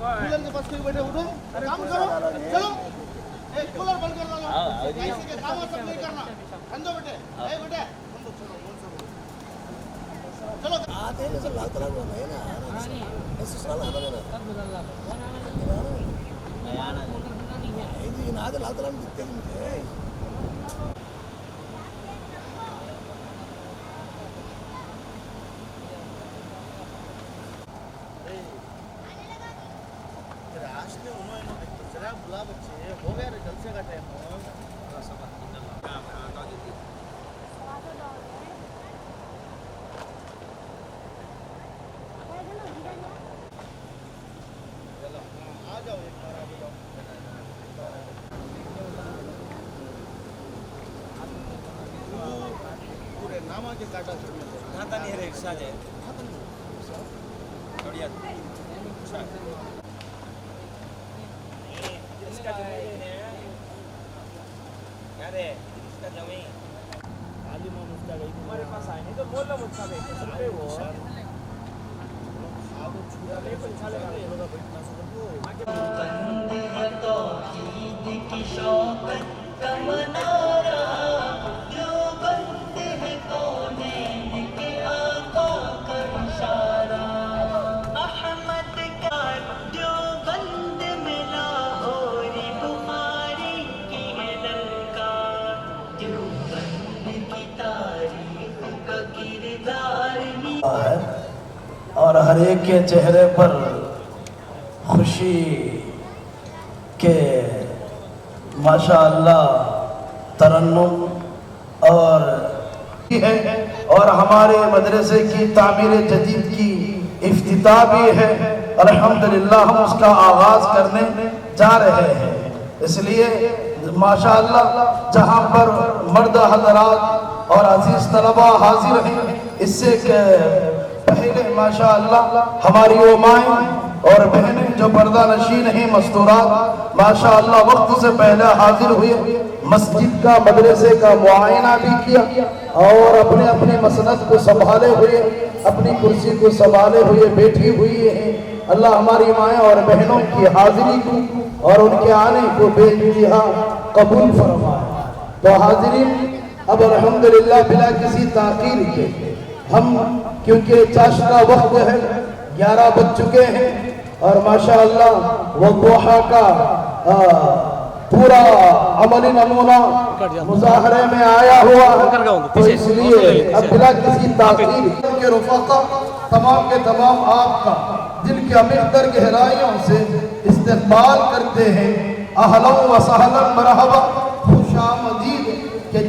Cooler के पास क्यों बैठे? उठो, काम करो, चलो। एक कूलर बंद कर दो। ऐसे के काम सब नहीं करना। बंद दो बेटे, ए बेटे, बंद दो, चलो। आते हैं जैसे लाल कलर में है ना, ऐसे साला है ना। नया ना ये ना लाल कलर में दिखते हैं मुझे। बुला बच्चे, हो गया रे जलसे का टाइम। आ जाओ एक बार, आ जाओ। पूरे नामा के काटा खाता नहीं है रिक्शा है बढ़िया इसका जमीन है क्या रे इसका जमीन खाली मां मुझका गई तुम्हारे पास आए नहीं तो बोल लो मुझका भाई किस रुपए वो आप छुड़ा ले पैसा लगा ले होगा बैठना सो को बंद है तो ईद की शौकत का मनारा जो बंद है कौनैन के आका का इशारा अहमद का जो बंद में लाहौर बुखारी की है ललकार जो बंद की तारीख का किरदार और हर एक के चेहरे पर खुशी के माशाअल्लाह तरन्नुम और हमारे मदरसे की तामीर जदीद की इफ्तिताह भी है। अल्हम्दुलिल्लाह हम उसका आगाज़ करने जा रहे हैं। इसलिए माशाअल्लाह जहाँ पर मर्द हज़रात और अजीज़ तलबा हाजिर हैं, इससे पहले माशाअल्लाह हमारी वो माएँ और बहनें जो पर्दा नशीन हैं मस्तूरात माशाअल्लाह वक्त से पहले हाजिर हुए, मस्जिद का मदरसे का मुआयना भी किया और अपने अपने मसनद को संभाले हुए, अपनी कुर्सी को संभाले हुए बैठी हुई हैं। अल्लाह हमारी माएँ और बहनों की हाजिरी को और उनके आने को बेइंतहा कबूल फरमाए। तो हाजिरीन, अब अल्हम्दुलिल्लाह बिला किसी ताक़ीर के हम, क्योंकि चाश का वक्त है, 11 बज चुके हैं और माशाअल्लाह वो दुहा का पूरा अमली नमूना मुजाहरे में आया हुआ है। तो इसलिए अब बिला किसी ताक़ीर के रफ़ाक़ा तमाम के तमाम आपका दिल के अमीर गहराइयों से इस्तक़बाल करते हैं। अहलन व सहलन मरहबा, खुशामदीद कि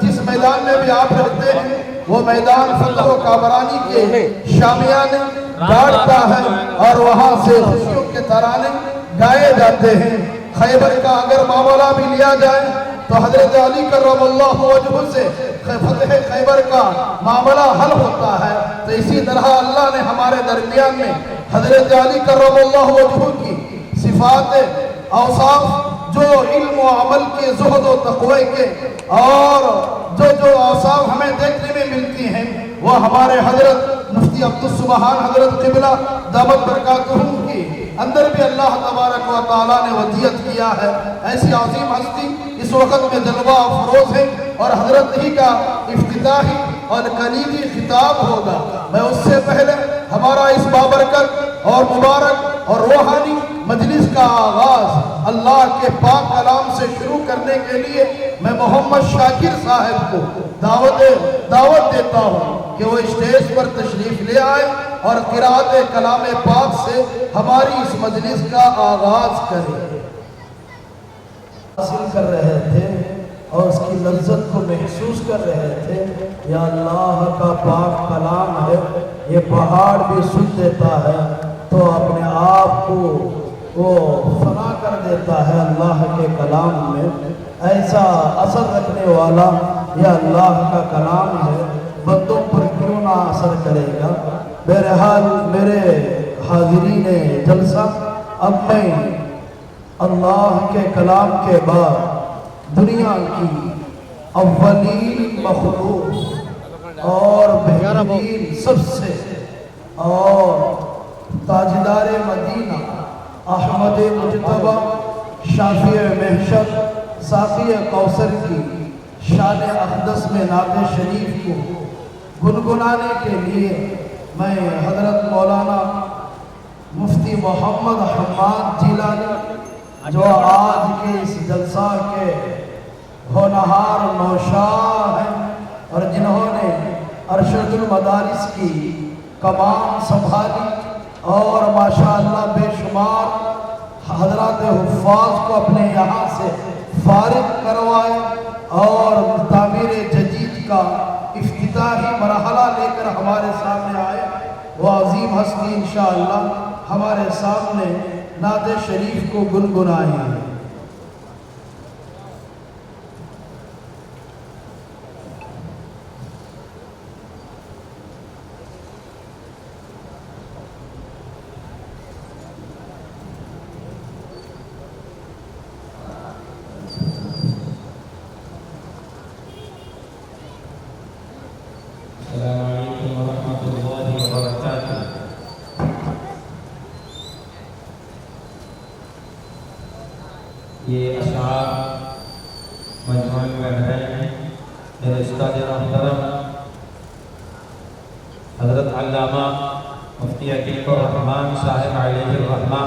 जिस मैदान में भी आप रहते हैं वो मैदान फख्र व कामरानी के शामियाने गाड़ता है और वहाँ से खुशियों के तराने गाए जाते हैं। खैबर का अगर मामला भी लिया जाए तो हजरत अली कर्रमल्लाहु वजहू से फतह खैबर का मामला हल होता है। तो इसी तरह अल्लाह ने हमारे दरमियान में हजरत अली कर्रमल्लाहु वजहू की सिफात औसाफ जो इल्म व अमल के ज़ुहद व तक़वे के और जो औसाफ हमें देखने में मिलती हैं वो हमारे हजरत मुफ्ती अब्दुल सुबहान हजरत क़िबला दामत बरकातुहुम की अंदर भी अल्लाह तबारक व तआला ने वसीयत किया है। ऐसी अजीम हस्ती इस वक्त में जलवा अफरोज है और हजरत ही का इफ्तिताही और कलीदी खिताब होगा। मैं उससे पहले हमारा इस बाबरकत और मुबारक और रूहानी मजलिस का आगाज अल्लाह के पाक कलाम से शुरू करने के लिए मैं मोहम्मद शाकिर साहब को दावत देता हूँ कि वो स्टेज पर तशरीफ ले आए और क़िराअत कलाम पाक से हमारी इस मजलिस का आगाज करें। हासिल कर रहे थे और उसकी लज्जत को महसूस कर रहे थे। या अल्लाह का पाक कलाम है, ये पहाड़ भी सुन देता है तो अपने आप को वो फना कर देता है। अल्लाह के कलाम में ऐसा असर रखने वाला यह अल्लाह का कलाम है, बंदों पर क्यों ना असर करेगा। बहरहाल मेरे हाज़िरीन जलसा, अब मैं अल्लाह के कलाम के बाद दुनिया की अव्वलीन मखलूक और बेहतरीन सबसे और ताजदार मदीना احمد مجتبی شافی محشر ساقی کوثر کی شان اقدس میں نعت شریف کو گنگنانے کے لیے میں حضرت مولانا مفتی محمد حماد جیلانی جو آج کے اس جلسہ کے ہونہار نوشار ہیں اور جنہوں نے ارشد المدارس کی کمان سنبھالی اور ماشاءاللہ بے شمار حضرات حفاظ کو اپنے یہاں سے فارغ کروائے اور تعمیر جدید کا افتتاحی مرحلہ لے کر ہمارے سامنے آئے، وہ عظیم ہستی انشاءاللہ ہمارے سامنے نعت شریف کو گنگنائیں گے۔ السلام علیکم ورحمۃ اللہ وبرکاتہ۔ یہ اشعار مجموعہ میں بڑھ رہے ہیں میرے استاد محترم حضرت علامہ مفتی عتیق الرحمن صاحب علیہ الرحمہ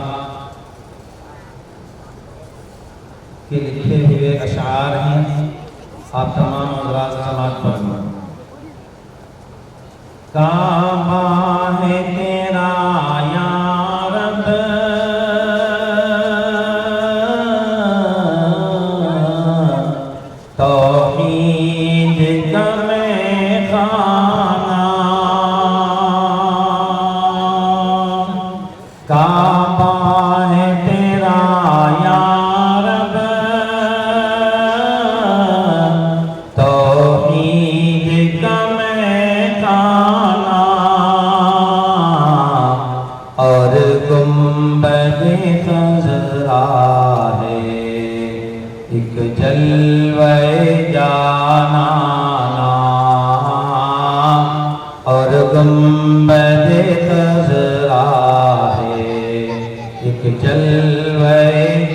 کے لکھے ہوئے اشعار ہیں، آپ تمام حضرات سماعت فرمائیں۔ کعبہ ہے تیرا یا رب، توحید کا میخانہ، کعبہ ہے تیرا یا رب، توحید کا اور گنبد خضرا ہے ایک جلوہ جانانا، اور گنبد خضرا ہے ایک جلوہ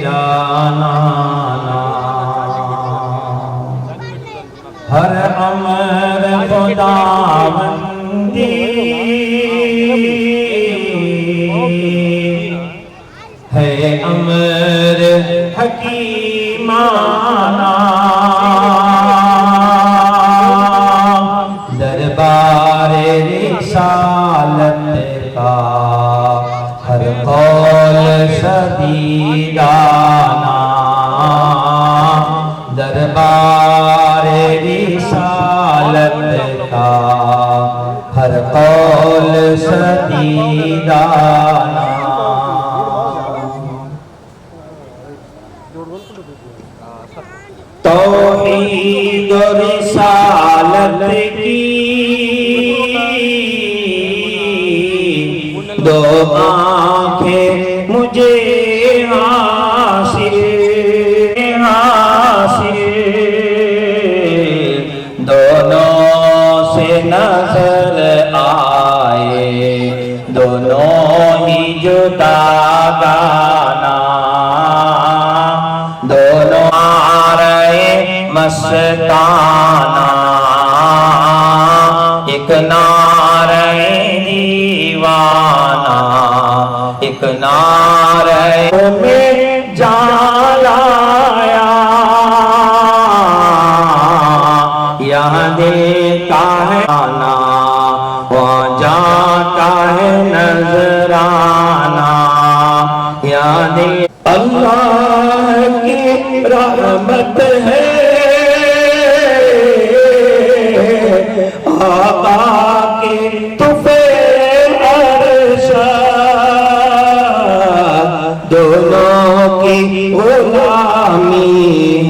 جانانا، ہر امر خداوندی ہے امر حکیمانہ، دربار رسالت کا ہر قول شدیدانہ، دربار رسالت کا ہر قول شدیدانہ، توحید و رسالت کی دو آنکھیں مجھے حاصل دونوں سے نظر آئے، دونوں ہی جدا گانا، دونوں مستانہ، ایک نعرہ دیوانہ، ایک نعرہ میں جان لایا، یہاں دل کا ہے آنا، وہاں جان کا ہے نظرانہ، یہاں دل اللہ کی رحمت ہے، آقا کی طفیل ارشاد، دونوں کی غلامی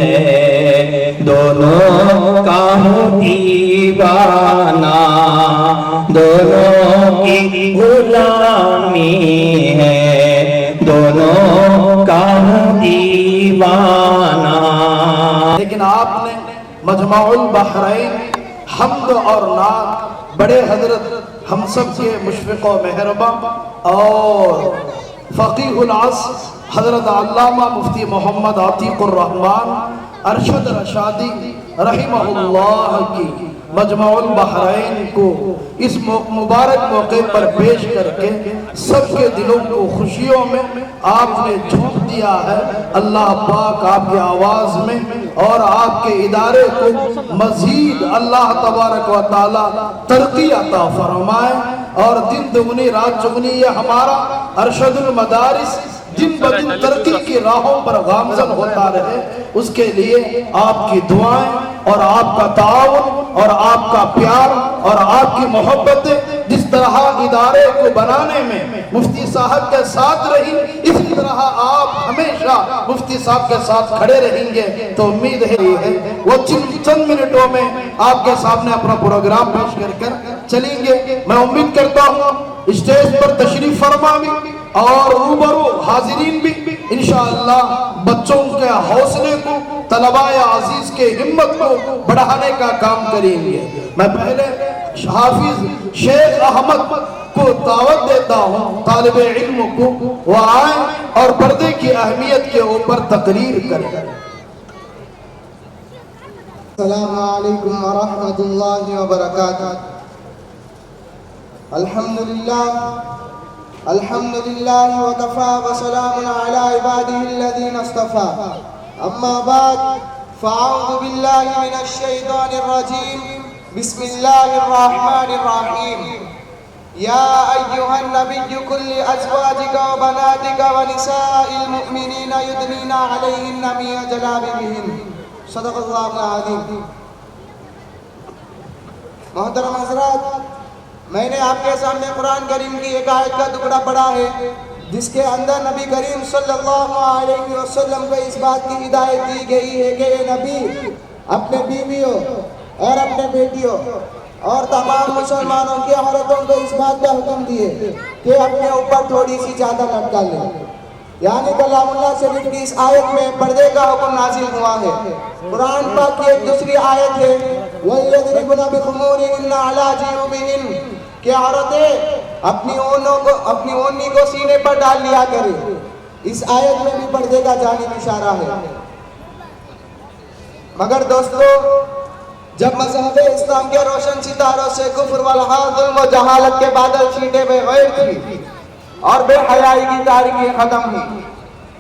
ہے، دونوں کا ہوں دیوانہ، دونوں کی غلامی ہے، دونوں کا ہوں دیوانہ۔ لیکن آپ نے مجمع البحرین حمد اور نعت بڑے حضرت ہم سب کے مشفق و مہرباں اور فقیہ العصر حضرت علامہ مفتی محمد عتیق الرحمن ارشد رشادی رحمہ اللہ کی مجمع البحرین کو اس مبارک موقع پر پیش کر کے سب کے دلوں کو خوشیوں میں آپ نے جھونک دیا ہے. اللہ پاک آپ کی آواز میں اور آپ کے ادارے کو مزید اللہ تبارک و تعالی ترقی عطا فرمائے اور دن دگنی رات چگنی. یہ ہمارا ارشد المدارس دن بدن ترقی کی راہوں پر گامزن ہوتا رہے، اس کے لیے آپ کی دعائیں اور آپ کا تعاون اور آپ کا پیار اور آپ کی محبت جس طرح ادارے کو بنانے میں مفتی صاحب کے ساتھ رہی، اسی طرح آپ ہمیشہ مفتی صاحب کے ساتھ کھڑے رہیں گے. تو امید ہے وہ چند منٹوں میں آپ کے سامنے اپنا پروگرام پیش کر چلیں گے. میں امید کرتا ہوں اسٹیج پر تشریف فرما بھی اور روبرو حاضرین بھی انشاءاللہ بچوں کے حوصلے کو، طلباء عزیز کے ہمت کو بڑھانے کا کام کریں گے. میں پہلے حافظ شیخ احمد کو دعوت دیتا ہوں، طالب علم کو وہ آئیں اور پردے کی اہمیت کے اوپر تقریر کریں. السلام علیکم ورحمۃ اللہ وبرکاتہ. الحمد للہ وکفا وسلام علی عبادہ الذین اصطفا. اما بعد فاعوذ باللہ من الشیطان الرجیم. بسم اللہ الرحمن الرحیم. یا ایہا النبی قل لازواجک وبناتک ونساء المؤمنین یدنین علیہن من جلابیبہن. صدق اللہ العظیم. محترم حضرات، میں نے آپ کے سامنے قرآن کریم کی ایک آیت کا ٹکڑا پڑھا ہے جس کے اندر نبی کریم صلی اللہ علیہ وسلم کو اس بات کی ہدایت دی گئی ہے کہ اے نبی اپنے بیویوں اور اپنے بیٹیوں اور تمام مسلمانوں کی عورتوں کو اس بات کا حکم دیے کہ اپنے اوپر تھوڑی سی چادر لٹکا لیں. یعنی کلام اللہ شریف کی اس آیت میں پردے کا حکم نازل ہوا ہے. قرآن پاک کی ایک دوسری آیت ہے وَيَضْرِبْنَ بِخُمُورِهِنَّ عَلَى جِيُوبِهِنَّ کہ عورتیں اپنی اونی کو سینے پر ڈال لیا کریں. اس آیت میں بھی پردے کا جانب اشارہ ہے. مگر دوستو، جب مذہب اسلام کے روشن ستاروں سے کفر والحاد ظلم و جہالت کے بادل چھینٹے ہوئے غیر تھی اور بے حیائی کی تاریکی ختم ہوئی،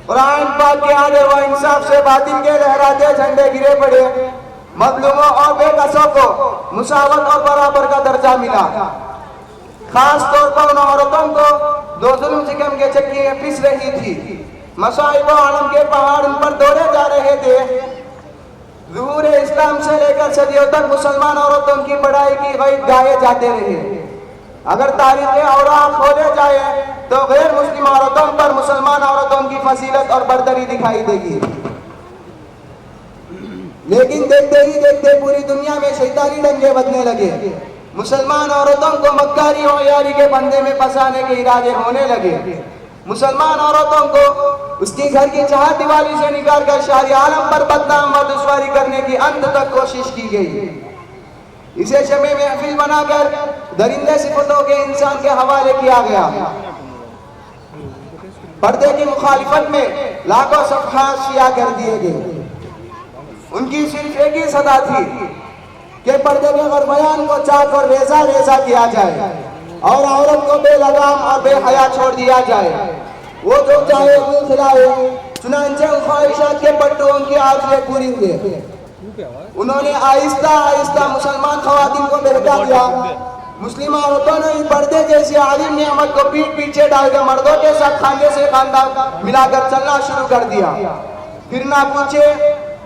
قرآن پاک کے آدھے و انصاف سے باطن کے لہراتے جھنڈے گرے پڑے، مظلوموں اور بے کسوں کو مساوات اور برابر کا درجہ ملا. خاص طور پر ان عورتوں کو دو ظلم ستم کے چکیاں پس رہی تھی، مصائب و عالم کے پہاڑ ان پر دوڑے جا رہے تھے. ظہور اسلام سے لے کر صدیوں تک مسلمان عورتوں کی بڑائی کی غیب گائے جاتے رہے. اگر تاریخ اوراق کھولے جائے تو غیر مسلم عورتوں پر مسلمان عورتوں کی فضیلت اور برتری دکھائی دے گی. لیکن دیکھتے ہی دیکھتے پوری دنیا میں شیطانی ڈنگے بجنے لگے. مسلمان عورتوں کو مکاری و عیاری کے بندے میں پھنسانے کے ارادے ہونے لگے. مسلمان عورتوں کو اس کی گھر کی چاہت دیوالی سے نکال کر شاہی عالم پر بدنام و دشواری کرنے کی انت تک کوشش کی گئی. اسے شمع محفل بنا کر درندے صفتوں کے انسان کے حوالے کیا گیا. پردے کی مخالفت میں لاکھوں صفحات شیعہ کر دیے گئے. ان کی صرف ایک ہی صدا تھی کہ پردے کے غربیان کو چاک اور ریزہ ریزہ کیا جائے اور عورت کو بے لگام اور بے حیا چھوڑ دیا جائے. وہ جو چاہے وہ کھلائے. چنانچہ خواہشات کے پٹو ان کی آرزویں پوری ہوئے. انہوں نے آہستہ آہستہ مسلمان خواتین کو بہکا دیا. مسلم عورتوں نے پردے جیسی عظیم نعمت کو پیٹ پیچھے ڈال کر مردوں کے ساتھ خاندے سے خاندان ملا کر چلنا شروع کر دیا. پھر نہ پوچھے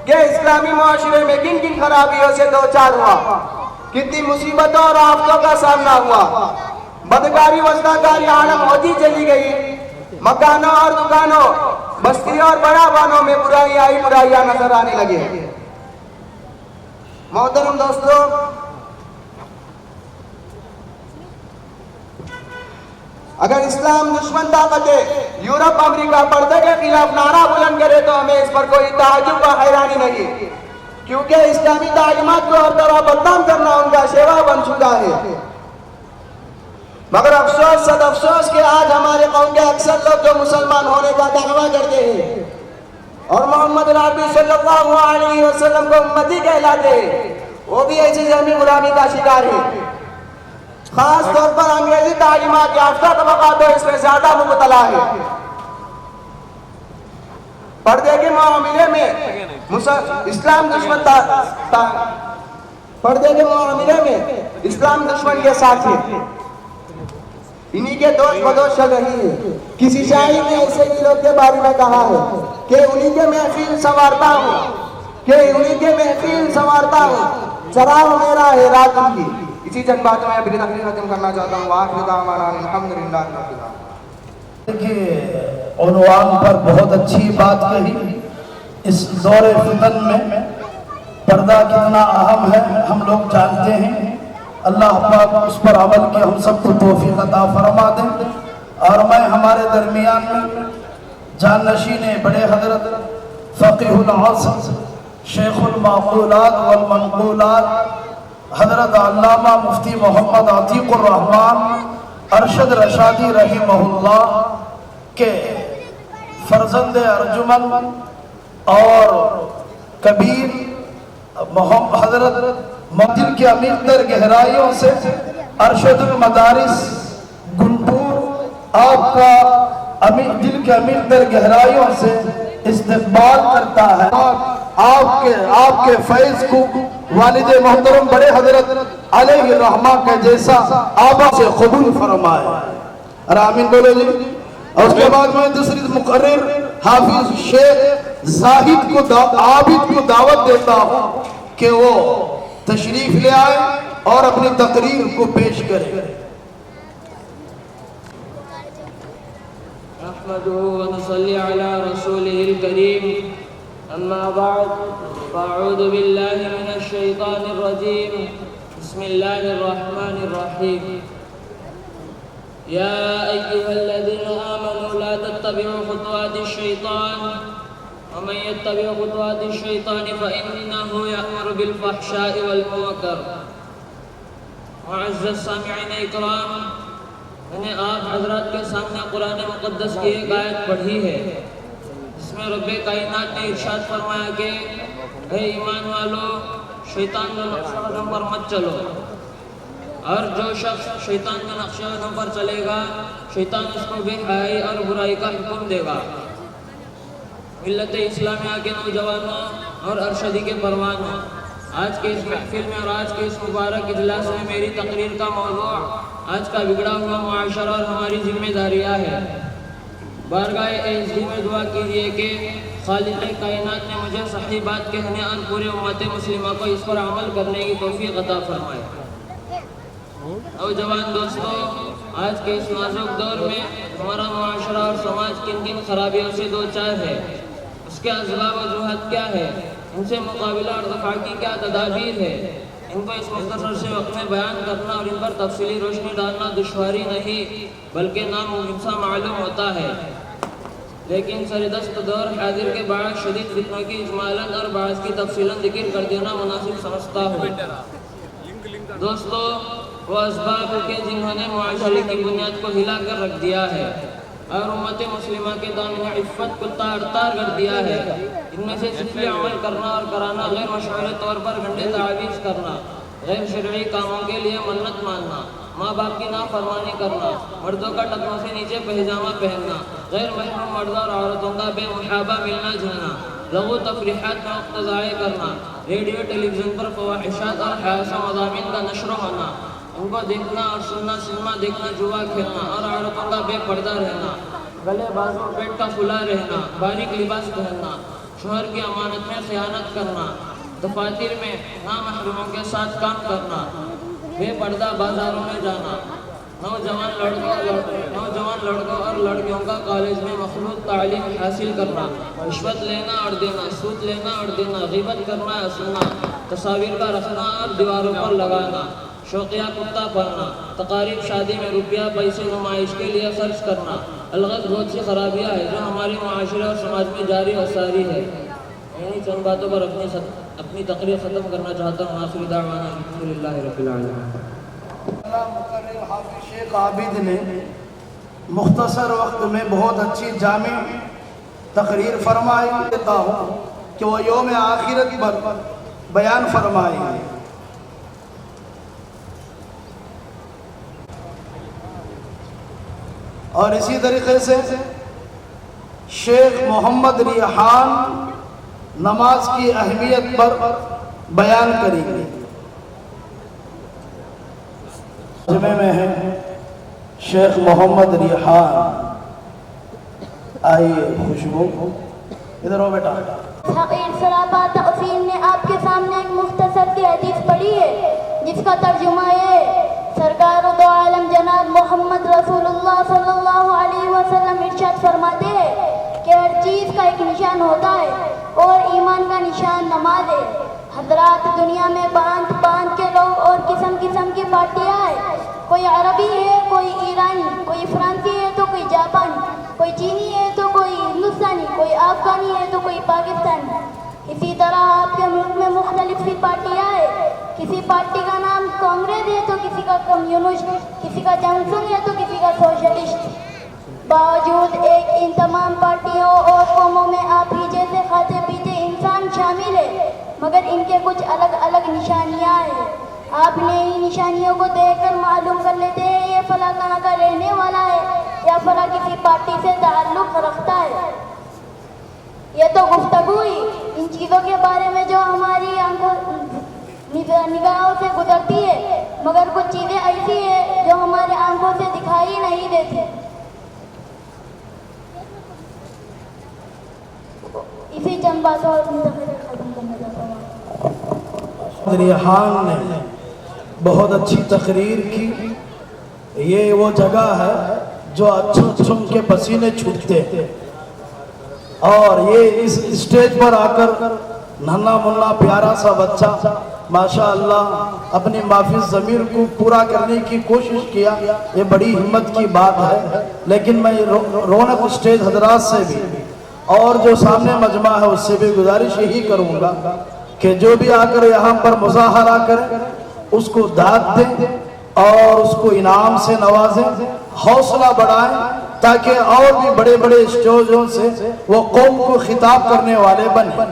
کہ اسلامی معاشرے میں کن کن خرابیوں سے دوچار ہوا، کتنی مصیبتوں اور آفتوں کا سامنا ہوا. بدکاری وزناکاری عالم ہوتی چلی گئی. مکانوں اور دکانوں، بستیوں اور بڑا بانوں میں برائیاں نظر آنے لگے. محترم دوستو، اگر اسلام دشمن طاقتیں یورپ امریکہ پردے کے خلاف نعرہ بلند کرے تو ہمیں اس پر کوئی تعجب و حیرانی نہیں، کیونکہ اسلامی تعلیمات کو ہر طرح بدنام کرنا ان کا شیوا بن چکا ہے. मगर अफसोस सद अफसोस कि आज हमारे कौम के अक्सर लोग जो मुसलमान होने का दावा करते हैं और मोहम्मद नबी सल्लल्लाहु अलैहि वसल्लम को उम्मती कहलाते हैं, वो भी ऐसी जहमी गुलामी का शिकार है। खास तौर पर अंग्रेजी तालीमात याफ्ता तबका तो इसमें ज्यादा मुबतला है। पर्दे के मामले में इस्लाम दुश्मन पर्दे के मामले में इस्लाम दुश्मन के साथ है। इन्हीं के दोस्त बदोश चल रही है। किसी शायर ने ऐसे ही लोग के बारे में कहा है कि उन्हीं के महफिल संवारता हूँ, चराग मेरा है रात उनकी। इसी चंद बातों में अपनी तकरीर खत्म करना चाहता हूँ। आखिर दावाना अल्हम्दुलिल्लाह रब्बिल आलमीन। देखिए उन्वान पर बहुत अच्छी बात कही। इस दौरे फितन में पर्दा कितना अहम है हम लोग जानते हैं। अल्लाह पाक उस पर अमल की हम सबको तौफीक अता फरमा दें। और मैं हमारे दरमियान में जाननशीन बड़े हजरत फ़क़ीहुल असर शेखुल माक़ूलात वल मनक़ूलात हजरत अल्लामा मुफ्ती मोहम्मद अतीकुर रहमान अरशद रशादी रहिमहुल्लाह के फर्जंद अर्जुमन और कबीर हजरत दिल के अमीर तर गहराइयों से अरशदुल मदारिस गुंटूर आपका दिल के अमीर तर गहराइयों से इस्तकबाल करता है। आपके फैज को वालिद मोहतरम बड़े हजरत अलैहि रहमा के जैसा आबा से कबूल फरमाए। और आमीन बोलो जी। और उसके बाद में दूसरी मुकर्रिर हाफिज शेख जाहिद को आबिद को दावत देता हूँ कि वो तशरीफ ले आए और अपनी तकरीर को पेश करें। नहमदुहु व नसल्ली अला रसूलिहिल करीम, अम्मा बाद, फ़अऊज़ु बिल्लाहि मिनश शैतानिर रजीम, बिस्मिल्लाहिर रहमानिर रहीम। या अय्युहल्लज़ीना आमनू ला तत्तबिउ खुतवातिश शैतान व मन यत्तबि खुतवातिश शैतान फ़इन्नहु यअमुरु बिल फ़हशाइ वल मुनकर। मुअज़्ज़ज़ सामिईन इकराम, मैंने आप हजरात के सामने कुरान मुक़द्दस की एक आयत पढ़ी है जिसमें रब्बे कायनात ने इरशाद फरमाया कि हे ईमान वालों, शैतान के नक्शे कदम पर मत चलो। और जो शख्स शैतान के नक्शे कदम पर चलेगा, शैतान उसको बेहयाई और बुराई का हुक्म देगा। मिल्लत इस्लामिया के नौजवानों और अरशदी के परवानों, आज के इस महफिल में और आज के इस मुबारक इजलास में मेरी तकरीर का मौज़ू आज का बिगड़ा हुआ मुआशरा और हमारी जिम्मेदारियाँ है। बारगाह एज़ी में दुआ कीजिए कि खालिक़ कायनात ने मुझे सही बात कहने और पूरे उम्मत मुस्लिमा को इस पर अमल करने की तौफीक अता फरमाए। नौजवान दोस्तों, आज के इस नाजुक दौर में हमारा मुआशरा और समाज किन किन खराबियों से दो चार है, उसके असबाब वजूहत क्या है, इनसे मुकाबला और दफा की क्या तदाबीर है, इनको इस मुख्तसर से वक्त में बयान करना और इन पर तफसीली रोशनी डालना दुश्वारी नहीं बल्कि नामुमकिन सा मालूम होता है। लेकिन सरदस्त दौर हाजिर के बाद शदीद फितनों की इजमालन और बाज़ की तफसीलन जिक्र कर देना मुनासिब समझता हूँ। दोस्तों, वो असबाब के जिन्होंने मुआशरे की बुनियाद को हिला कर रख दिया है और उम्मत मुस्लिमा के दामन इफ़्फ़त को तार तार कर दिया है। इनमें से सिर्फ अमल करना और कराना, गैर मशरूई तौर पर गंदे तावीज़ करना, गैर शरई कामों के लिए मन्नत मानना, माँ बाप की नाफरमानी करना, मर्दों का टखनों से नीचे पहजामा पहनना, गैर महरम मर्दों और औरतों का बेमुहाबा मिलना जुलना, लघु तफरीहात में वक्त ज़ाय करना, रेडियो टेलीविज़न पर फ़वाहिशात और हयासा मज़ामीन का नश्र होना, उनको देखना और सुनना, सिनेमा देखना, जुआ खेलना और औरतों का बेपर्दा रहना, गले बाजू पेट का खुला रहना, बारीक लिबास पहनना, शोहर की अमानत में खयानत करना, दफातर में नामहरमों के साथ काम करना, बेपर्दा बाजारों में जाना, नौजवान लड़कों और लड़कियों का कॉलेज में मखलूत तालीम हासिल करना, रिश्वत लेना और देना, सूद लेना और देना, ग़ीबत करना या सुनना, तस्वीर का रखना और दीवारों पर लगाना, शौकिया कुत्ता पालना, तकारीब शादी में रुपया पैसे नुमाइश के लिए खर्च करना, अलगत बहुत सी खराबियाँ हैं जो हमारे माशरे और समाज में जारी और सारी है। इन्हीं चंद बातों पर अपनी तकरीर ख़त्म करना चाहता हूँ। आखिरी दावाना अल्हम्दुलिल्लाहि रब्बिल आलमीन। मुकर्रिर हाफिज शेख आबिद ने मुख्तसर वक्त में बहुत अच्छी जामी तकरीर फरमाई। देता हूँ कि वो योम आखिरत पर बयान फरमाएंगे। और इसी तरीके से शेख मोहम्मद रिहान नमाज की अहमियत पर बयान करेंगे। जमे में है शेख मोहम्मद रिहान, आइए खुशबू इधर हो बेटा। हकीर सरापा तकफीर ने आपके सामने एक मुख्तसर सी हदीस पढ़ी है जिसका तर्जुमा है सरकार दो आलम जनाब मोहम्मद रसूलुल्लाह सल्लल्लाहु अलैहि वसल्लम इरशाद फरमाते हैं कि हर चीज़ का एक निशान होता है और ईमान का निशान नमाज है। हजरात, दुनिया में बांध बांध के लोग और किस्म किस्म की पार्टियाँ हैं। कोई अरबी है, कोई ईरानी, कोई फ्रांसी है तो कोई जापानी, कोई चीनी है तो कोई हिंदुस्तानी, कोई अफगानी है तो कोई पाकिस्तानी। इसी तरह आपके मुल्क में मुख्तलिफ सी पार्टियाँ हैं। किसी पार्टी का नाम कांग्रेस है तो किसी का कम्युनिस्ट, किसी का जनसंघ है तो किसी का सोशलिस्ट। बावजूद एक इन तमाम पार्टियों और कौमों में आप ही जैसे खाते पीते इंसान शामिल है, मगर इनके कुछ अलग अलग निशानियाँ हैं। आप नई निशानियों को देखकर मालूम कर लेते हैं ये फला कहाँ का रहने वाला है या फला किसी पार्टी से ताल्लुक़ रखता है। ये तो गुफ्तगू हुई इन चीज़ों के बारे में जो हमारी आंखों निगाहों से गुजरती है, मगर कुछ चीज़ें ऐसी है जो हमारे आंखों से दिखाई नहीं देती। इसी चंद बातों और खत्म करना चाहता हूँ। रिहान ने बहुत अच्छी तकरीर की। ये वो जगह है जो अच्छों के पसीने छूटते हैं और ये इस स्टेज पर आकर नन्हा मुन्ना प्यारा सा बच्चा माशाअल्लाह अपनी माफी ज़मीर को पूरा करने की कोशिश किया। ये बड़ी हिम्मत की बात है। लेकिन मैं रौनक स्टेज हजरात से भी और जो सामने मजमा है उससे भी गुजारिश यही करूँगा कि जो भी आकर यहाँ पर मुजाहरा करें उसको दाद दें और उसको इनाम से नवाजें, हौसला बढ़ाएं ताकि और भी बड़े बड़े स्टेजों से वो कौम को खिताब करने वाले बने।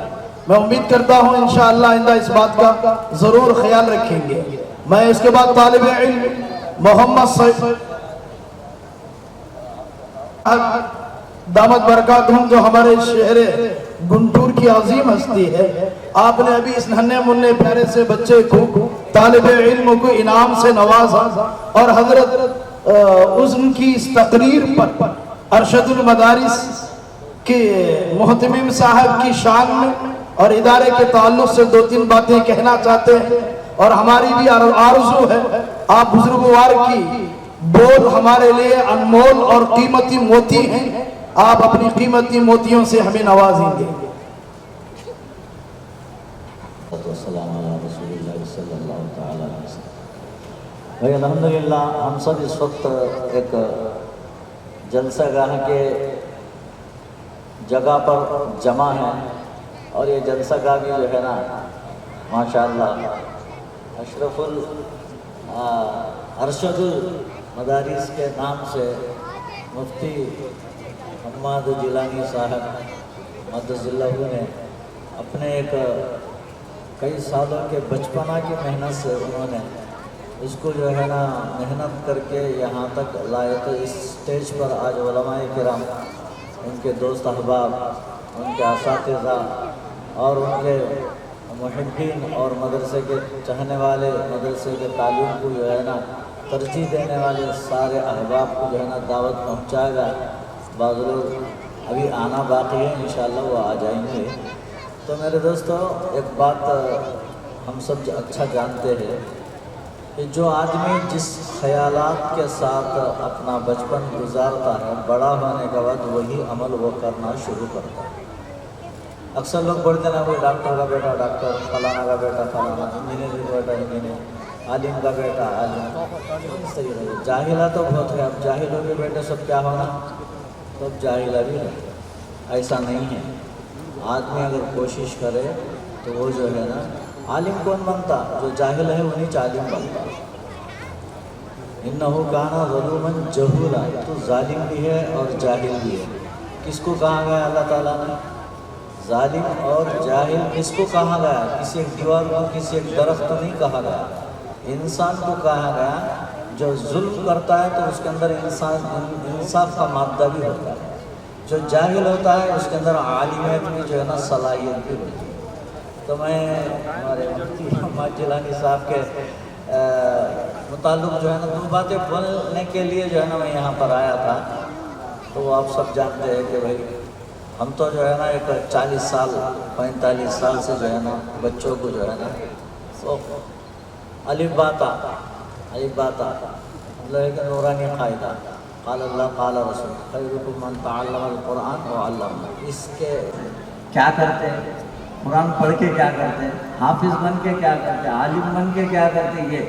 मैं उम्मीद करता हूँ इंशाअल्लाह आइंदा इस बात का ज़रूर ख्याल रखेंगे। मैं इसके बाद तालिब इल्म मोहम्मद सैयद दामत बरकातहुम जो हमारे शहर गुंटूर की अजीम हस्ती है, आपने अभी इस नन्हे मुन्ने प्यारे से बच्चे को तालिब इल्म को इनाम से नवाजा और हजरत उनकी इस तकरीर पर अरशदुल मदारिस के मुहतमिम साहब की शान में और इदारे के ताल्लुक से दो तीन बातें कहना चाहते हैं। और हमारी भी आरज़ू है आप बुजुर्गवार की बोल हमारे लिए अनमोल और कीमती मोती हैं, आप अपनी कीमती मोतियों से हमें नवाजेंगे। भाई अल्हम्दुलिल्लाह हम सब इस वक्त एक जलसागाह के जगह पर जमा हैं और ये जलसागाह भी जो है ना माशाअल्लाह अशरफुल अरशदुल मदारिस के नाम से मुफ्ती मोहम्मद जिलानी साहब मदजिल्लाहु ने अपने एक कई सालों के बचपना की मेहनत से उन्होंने इसको जो है ना मेहनत करके यहाँ तक लाए। तो इस स्टेज पर आज उलमाए किराम, उनके दोस्त अहबाब, उनके असातिज़ा और उनके मुहिब्बीन और मदरसे के चाहने वाले, मदरसे के तालीम को जो है ना तरजीह देने वाले सारे अहबाब को जो है ना दावत पहुँचाएगा। बाज़ लोग अभी आना बाकी है, इंशाअल्लाह वो आ जाएंगे। तो मेरे दोस्तों एक बात हम सब अच्छा जानते हैं कि जो आदमी जिस ख्यालात के साथ अपना बचपन गुजारता है, बड़ा होने के बाद वही अमल वो करना शुरू करता है। अक्सर लोग बोलते हैं कोई डॉक्टर का बेटा डॉक्टर, फलाना का बेटा फलाना, इंजीनियर का बेटा इंजीनियर, आलिम का बेटा आलिम। सही है, जाहिला तो बहुत है। अब जाहिलों के बेटे सब क्या होना, तो अब जाहिला भी है। ऐसा नहीं है। आदमी अगर कोशिश करे तो वो जो है ना आलिम कौन बनता, जो जाहिल है वही आलिम बनता। इन्नहु काना ज़लूमन जहूला, तो जालिम भी है और जाहिल भी है। किसको कहा गया अल्लाह ताला ने? जालिम और जाहिल किसको कहा गया? किसी एक दीवार को, किसी एक दरख्त को नहीं कहा गया, इंसान को कहा गया। जो जुल्म करता है तो उसके अंदर इंसाफ का मादा भी होता है। जो जाहिल होता है उसके अंदर आलिमियत भी जो है ना सलाहियत भी होती है। तो मैं हमारे मुफ्ती मोहम्मद जिलानी साहब के मुताल्लिक़ जो है ना दो बातें बोलने के लिए जो है ना मैं यहाँ पर आया था। तो आप सब जानते हैं कि भाई हम तो जो है ना एक 40 साल 45 साल से जो है ना बच्चों को जो है ना तो अलिफ बाता मतलब एक नूरानी क़ायदा क़ाल अल्लाह क़ाल रसूल खैरुकुम मन तअल्लमल क़ुरआन व अल्लमा। इसके क्या करते हैं? कुरान पढ़ के क्या करते हैं? हाफिज़ बन के क्या करते हैं? आलिम बन के क्या करते हैं? ये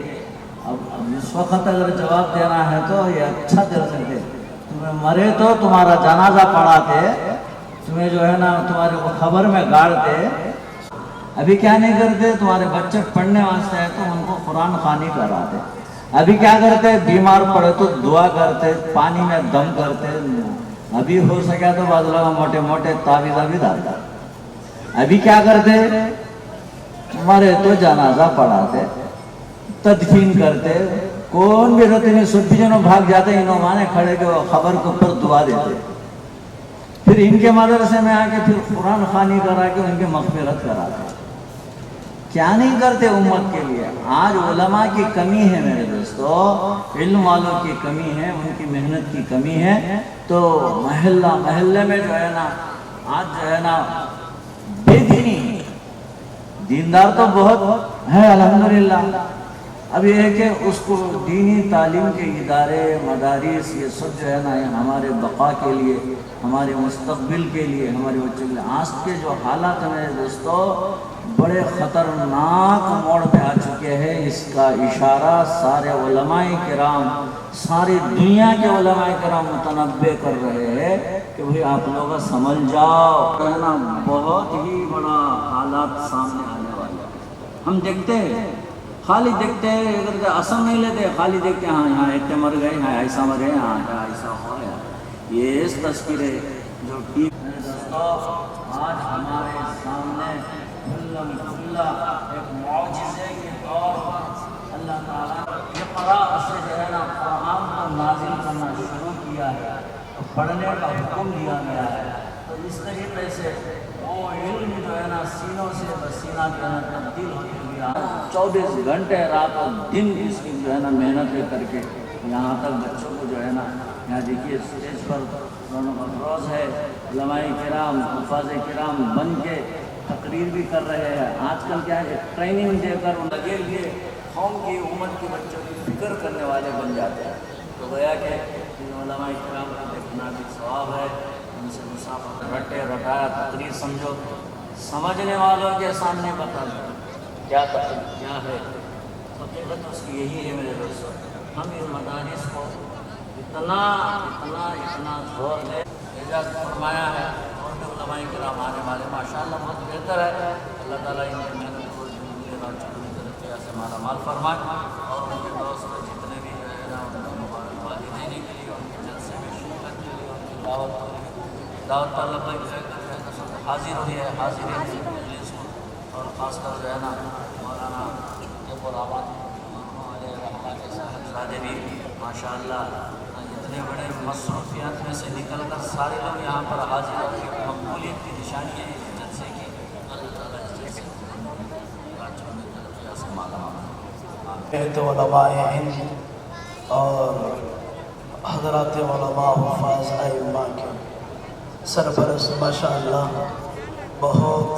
अब इस वक्त अगर जवाब देना है तो ये अच्छा दे सकते। तुम्हें मरे तो तुम्हारा जनाजा पढ़ाते, तुम्हें जो है ना तुम्हारे को खबर में गाड़ते। अभी क्या नहीं करते? तुम्हारे बच्चे पढ़ने वास्ते है तो उनको कुरान ख़वानी कराते। अभी क्या करते? बीमार पड़े तो दुआ करते, पानी में दम करते। अभी हो सके तो बादलों में मोटे मोटे तावीज़ भी डालते। अभी क्या करते? मरे तो जनाजा पढ़ाते, तदफीन करते। कौन भी रहते नहीं, सब जनों भाग जाते, इन्हों माने खड़े के खबर के ऊपर दुआ देते। फिर इनके मदरसे में आके फिर कुरान ख़वानी करा के उनकी मग़फ़िरत कराते। क्या नहीं करते उम्मत के लिए? आज उलमा की कमी है मेरे दोस्तों, इल्म वालों की कमी है, उनकी मेहनत की कमी है। तो महल्ले में जो है ना आज जो है ना बेदीनी, दीनदार तो बहुत है अल्हम्दुलिल्लाह। अब ये है कि उसको दीनी तालीम के इदारे मदारिस ये सब जो है ना हमारे बका के लिए, हमारे मुस्तक़बिल के लिए, हमारे बच्चों के लिए आज के जो हालात हैं मेरे दोस्तों बड़े ख़तरनाक मोड़ पे आ चुके हैं। इसका इशारा सारे उलमाए किराम, सारी दुनिया के उलमाए किराम मुतनब्बे कर रहे हैं कि भाई आप लोग समझ जाओ, है ना बहुत ही बड़ा हालात सामने आने वाले हैं। हम देखते हैं, खाली देखते हैं, अगर असम नहीं लेते, खाली देखते हैं हाँ यहाँ इतने मर गए, हाँ ऐसा मरे, हाँ ऐसा हो गया। ये इस तस्वीरें जो टी आज हमारे सामने एक मौजिज़े के तौर पर अल्लाह ताला ने क़ुरान से जो है ना कुरान को नाज़िल करना शुरू किया है, तो पढ़ने का हुक्म दिया गया है। तो इस तरीके से वो इल्म जो है ना सीनों से पसीना जो है ना तब्दील होते हुए 24 घंटे रात और दिन इसकी जो है ना मेहनत करके यहाँ तक बच्चों को जो है ना यहाँ देखिए स्टेज पर रोज़ है उलमाए किराम हुफ़ाज़ किराम बन के तकरीर भी कर रहे हैं। आजकल क्या है ट्रेनिंग देकर लगे लिए कौम की उम्मत के बच्चों की फिक्र करने वाले बन जाते हैं। तो गया कि उलमाए किराम को देखना भी सवाब है, उनसे मुसाफा रटे रटाया तकरीर समझो, समझने वालों के सामने बता दो क्या है हकीकत उसकी यही है मेरे दोस्तों। हम इन मदारिस को इतना जोर दे इजाज़त फरमाया है और भी उलमाए किराम आने वाले माशाअल्लाह बहुत बेहतर है। अल्लाह ताला इनकी मेहनत को तरक्या से माला माल फरमाए और उनके दोस्त जितने भी जो है ना मुबारकबादी देने के लिए, उनके जलसे में शिरकत के लिए, उनकी दावत पर सब हाजिर हुई है, हाजिर है और ख़ासकर जो है ना मौलाना रहमान के साहबजादे भी माशाअल्लाह इतने बड़े मसरूफियत में से निकल कर सारे लोग यहाँ पर हाजिर होकर मकबूलियत की निशानी है इस जलसे की। और हज़रात उलमा हुफ़ाज़ अइम्मा के सरपरस्त माशाअल्लाह बहुत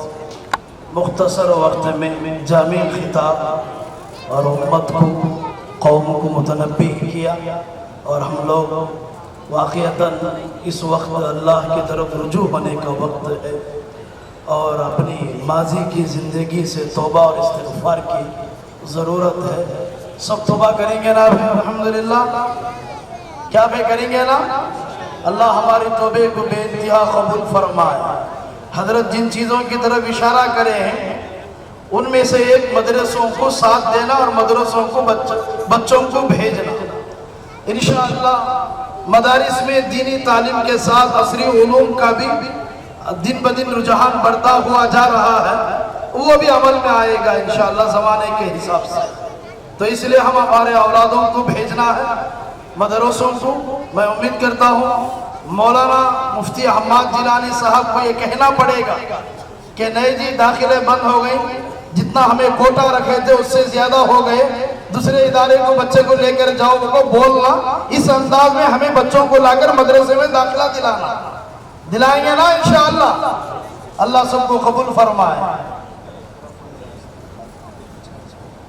मुख्तसर वक्त में जामी खिताब और उम्मत को कौम को मुतनब्बी किया। और हम लोग वाक़ईतन इस वक्त अल्लाह की तरफ रुजू होने का वक्त है और अपनी माजी की ज़िंदगी से तौबा और इस्तिग़फ़ार की ज़रूरत है। सब तौबा करेंगे ना अल्हम्दुलिल्लाह? क्या पे करेंगे ना? अल्लाह हमारी तौबे को बेइंतहा कबूल फरमाए। हज़रत जिन चीज़ों की तरफ इशारा करे हैं उनमें से एक मदरसों को साथ देना और मदरसों को बच्चों को भेजना। इंशाअल्लाह मदारिस में दीनी तालीम के साथ असरी उलूम का भी दिन ब दिन रुझान बढ़ता हुआ जा रहा है, वो भी अमल में आएगा इंशाअल्लाह ज़माने के हिसाब से। तो इसलिए हम हमारे औलादों को भेजना है मदरसों को। मैं उम्मीद करता हूँ मौलाना मुफ्ती अहमद जिलानी साहब को ये कहना पड़ेगा कि नहीं जी दाखिले बंद हो गई, जितना हमें कोटा रखे थे उससे ज्यादा हो गए, दूसरे इदारे को बच्चे को लेकर जाओ, उनको बोलना इस अंदाज में हमें बच्चों को लाकर मदरसे में दाखिला दिलाएंगे ना इंशाअल्लाह। अल्लाह सबको कबूल फरमाए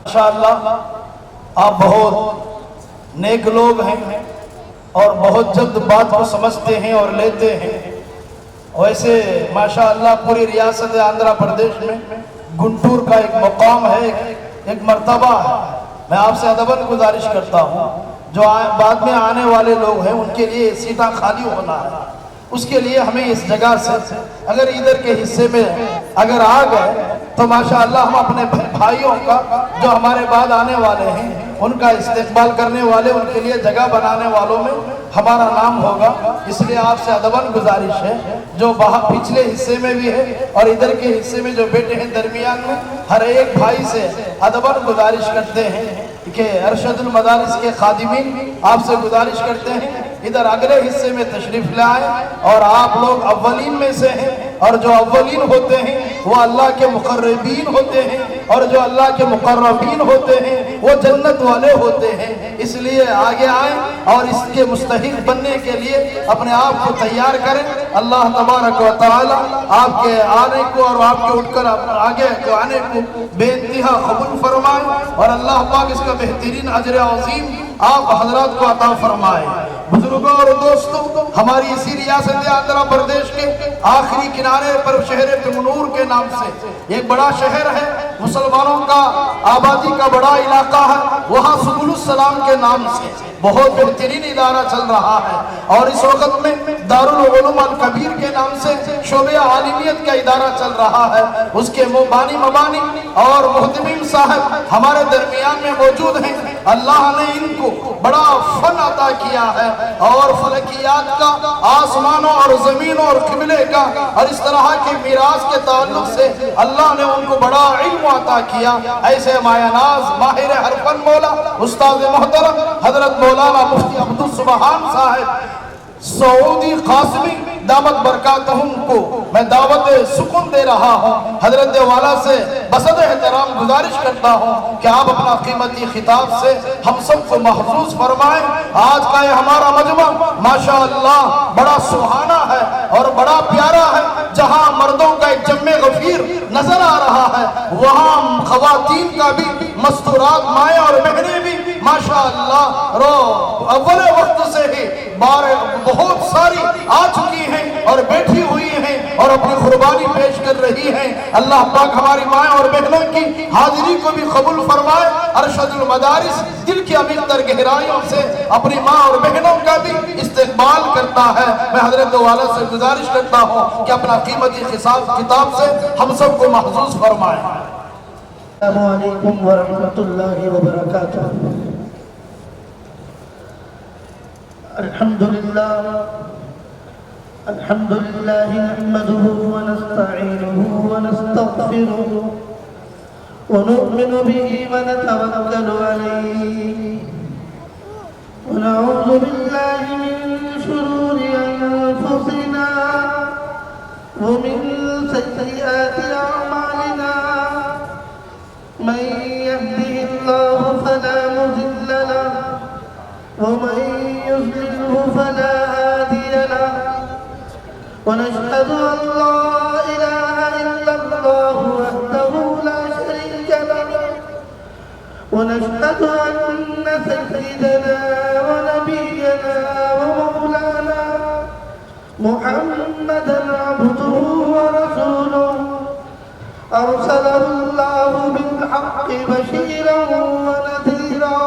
इंशाअल्लाह। आप बहुत नेक लोग हैं और बहुत जल्द बात को समझते हैं और लेते हैं। वैसे माशाअल्लाह पूरी रियासत आंध्र प्रदेश में गुंटूर का एक मकाम है, एक मर्तबा है। मैं आपसे अदबन गुजारिश करता हूँ जो बाद में आने वाले लोग हैं उनके लिए सीटा खाली होना है, उसके लिए हमें इस जगह से अगर इधर के हिस्से में अगर आ गए तो माशाअल्लाह हम अपने भाइयों का जो हमारे बाद आने वाले हैं उनका इस्तेकबाल करने वाले, उनके लिए जगह बनाने वालों में हमारा नाम होगा। इसलिए आपसे अदबन गुजारिश है जो पिछले हिस्से में भी है और इधर के हिस्से में जो बैठे हैं दरमियान में, हर एक भाई से अदबन गुजारिश करते हैं कि अरशदुल मदारिस के खादिमीन आपसे गुजारिश करते हैं इधर अगले हिस्से में तशरीफ लाए और आप लोग अव्वलीन में से हैं और जो अव्वलीन होते हैं वो अल्लाह के मुकर्रबीन होते हैं और जो अल्लाह के मुकर्रबीन होते हैं वो जन्नत वाले होते हैं। इसलिए आगे आए और इसके मुस्तहिक बनने के लिए अपने आप को तैयार करें। अल्लाह तबारक व तआला आपके आने को और आपके उठकर आगे को आने को बेइंतहा कबूल फरमाए और अल्लाह पाक इसका बेहतरीन अजर अज़ीम आप हजरात को अता फरमाए। बुजुर्गों और दोस्तों, हमारी इसी रियासत आंध्र प्रदेश के आखिरी किनारे पर शहर पुंगनूर के नाम से एक बड़ा शहर है, मुसलमानों का आबादी का बड़ा इलाका है। वहाँ सुबुलुस सलाम के नाम से बहुत बेहतरीन इदारा चल रहा है और इस वक्त में दारुल उलूम अल कबीर के नाम से शोबे आलिमियत का इदारा चल रहा है। उसके बानी मबानी और मुहतमीम साहब हमारे दरमियान में मौजूद हैं। अल्लाह ने इनको बड़ा फन अता किया है और फलकियात का, आसमानों और जमीनों और किबले का और इस तरह के मिराज के ताल्लुक से अल्लाह ने उनको बड़ा इल्म अता किया। ऐसे मायानाज माहिर हरफन मौला उस्ताद मोहतरम हजरत मौलाना मुफ्ती अब्दुल सुबहान साहब सऊदी कासमी दावत बरकातहुम को मैं दावत सुकून दे रहा हूँ। हजरत वाला से बसद एहतराम गुजारिश करता हूँ कि आप अपना कीमती खिताब से हम सबको महफूज फरमाएं। आज का ये हमारा मजमा माशाअल्लाह बड़ा सुहाना है और बड़ा प्यारा है। जहाँ मर्दों का एक जम्मे गफीर नजर आ रहा है वहाँ खवातीन का भी मस्तूरात माएँ और बहनें भी माशाअल्लाह अव्वल वक्त से ही बहुत सारी आ चुकी हैं और बैठी हुई हैं और अपनी कुर्बानी पेश कर रही हैं। अल्लाह पाक हमारी माँ और बहनों की हाजिरी को भी कबूल फरमाए। अरशदुल मदारिस दिल की अमीर तर गहराइयों से अपनी माँ और बहनों का भी इस्तेकबाल करता है। मैं हजरत वाला से गुजारिश करता हूँ कि अपना कीमती हिसाब किताब से हम सबको महफूज फरमाए। अस्सलामु अलैकुम व रहमतुल्लाहि व बरकातुहू। अल्हम्दुलिल्लाह नहमदुहु व नस्तईनुहु व नस्तगफिरुहु व नु'मिनु बिही व नतवक्कलु अलैहि व नऊज़ु बिल्लाहि मिन शुरूरि अनफुसिना व मिन सय्यिआति अअमालिना। मन यहदिहिल्लाहु फला मुदिल्ल लहु ومن يضلله فلا هادي له ونشهد أن لا إله إلا الله وحده لا شريك له ونشهد أن سيدنا ونبينا ومولانا محمدا عبده ورسوله أرسله الله بالحق بشيرا ونذيرا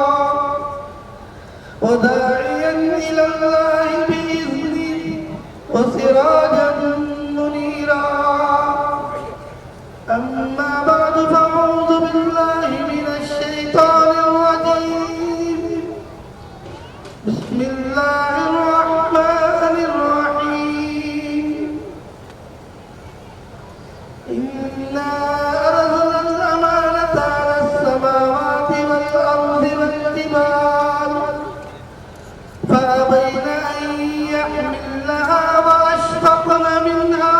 وداعيا إلى الله بإذنه وسراجا منيرا. أما بعد فأعوذ بالله من الشيطان الرجيم. إنا أرسلنا الأمانة على السماوات والأرض والجبال فأبين أن يحملنها وأشفقن منها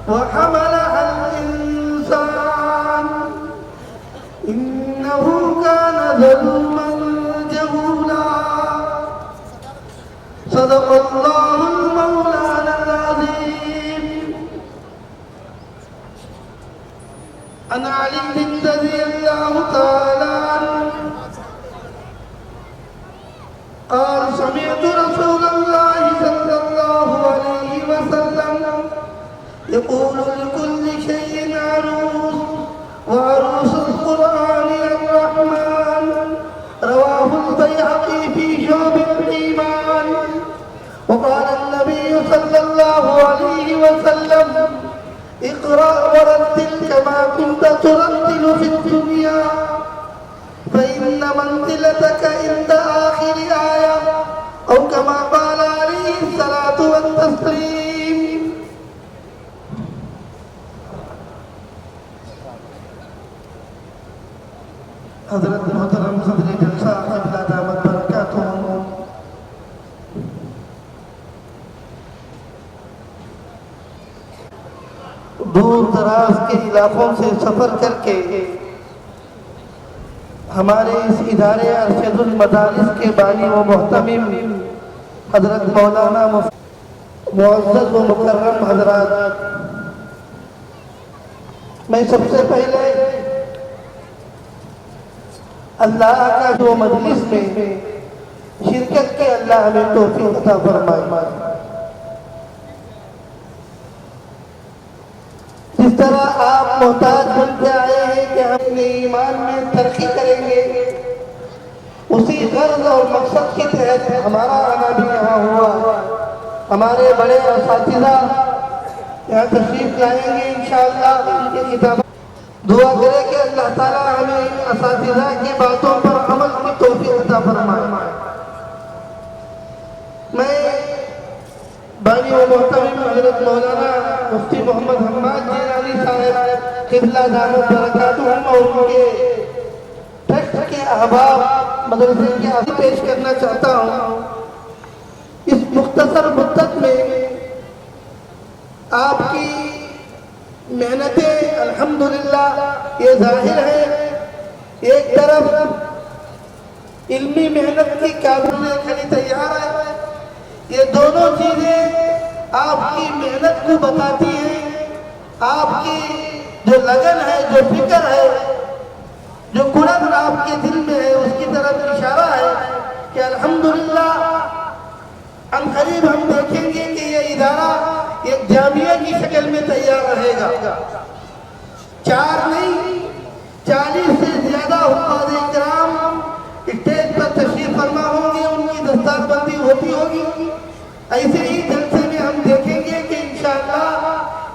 وحملها الإنسان إنه كان ظلوما جهولا صدق الله المولانا العظيم. عن علي رضي الله تعالى عنه قال سمعت رسول الله صلى الله عليه وسلم يقول لكل شيء عروس وعروس القرآن الرحمن رواه البيهقي في شعب الإيمان. وقال النبي صلى الله عليه وسلم اقرأ ورتل كما كنت ترتل في الدنيا فإن منزلتك عند آخر آية أو كما قال عليه الصلاة والتسليم. حضرت محترم صدر جلسہ قبلہ دامت برکاتہ دور دراز کے علاقوں سے سفر کر کے ہمارے اس ادارے ارشد المدارس کے بانی و محتمم حضرت مولانا معزز و مکرم حضرات، میں سب سے پہلے اللہ کا جو مجلس میں شرکت کے اللہ ہمیں توفیق عطا فرمائے. جس طرح آپ محتاج بن کے آئے ہیں کہ ہم اپنے ایمان میں ترقی کریں گے، اسی غرض اور مقصد کے تحت ہمارا آنا بھی یہاں ہوا. ہمارے بڑے اساتذہ یہاں تشریف لائیں گے انشاءاللہ. ان کی کتاب دعا کرے کہ اللہ تعالیٰ ہمیں اساتذہ کی باتوں پر عمل کی توفیق عطا فرمائے. میں بانی و محترم حضرت مولانا مفتی محمد حماد جیلانی صاحب قبلہ دامت برکاتہم اور ان کے ٹرسٹ کے احباب مدرسے کے آگے پیش کرنا چاہتا ہوں. اس مختصر مدت میں آپ کی محنتیں الحمدللہ یہ ظاہر ہے. ایک طرف علمی محنت کی قابلیت کھڑی تیار ہے، یہ دونوں چیزیں آپ کی محنت کو بتاتی ہیں. آپ کی جو لگن ہے، جو فکر ہے، جو قرب آپ کے دل میں ہے، اس کی طرف اشارہ ہے کہ الحمدللہ ہم قریب ہم دیکھیں گے کہ یہ ادارہ ایک جامعہ کی شکل میں تیار رہے گا. 4 نہیں 40 سے زیادہ حفاظ کرام اسٹیج پر تشریف فرما ہوں گے، ان کی دستار بندی ہوتی ہوگی. ایسے ہی جلسے میں ہم دیکھیں گے کہ انشاءاللہ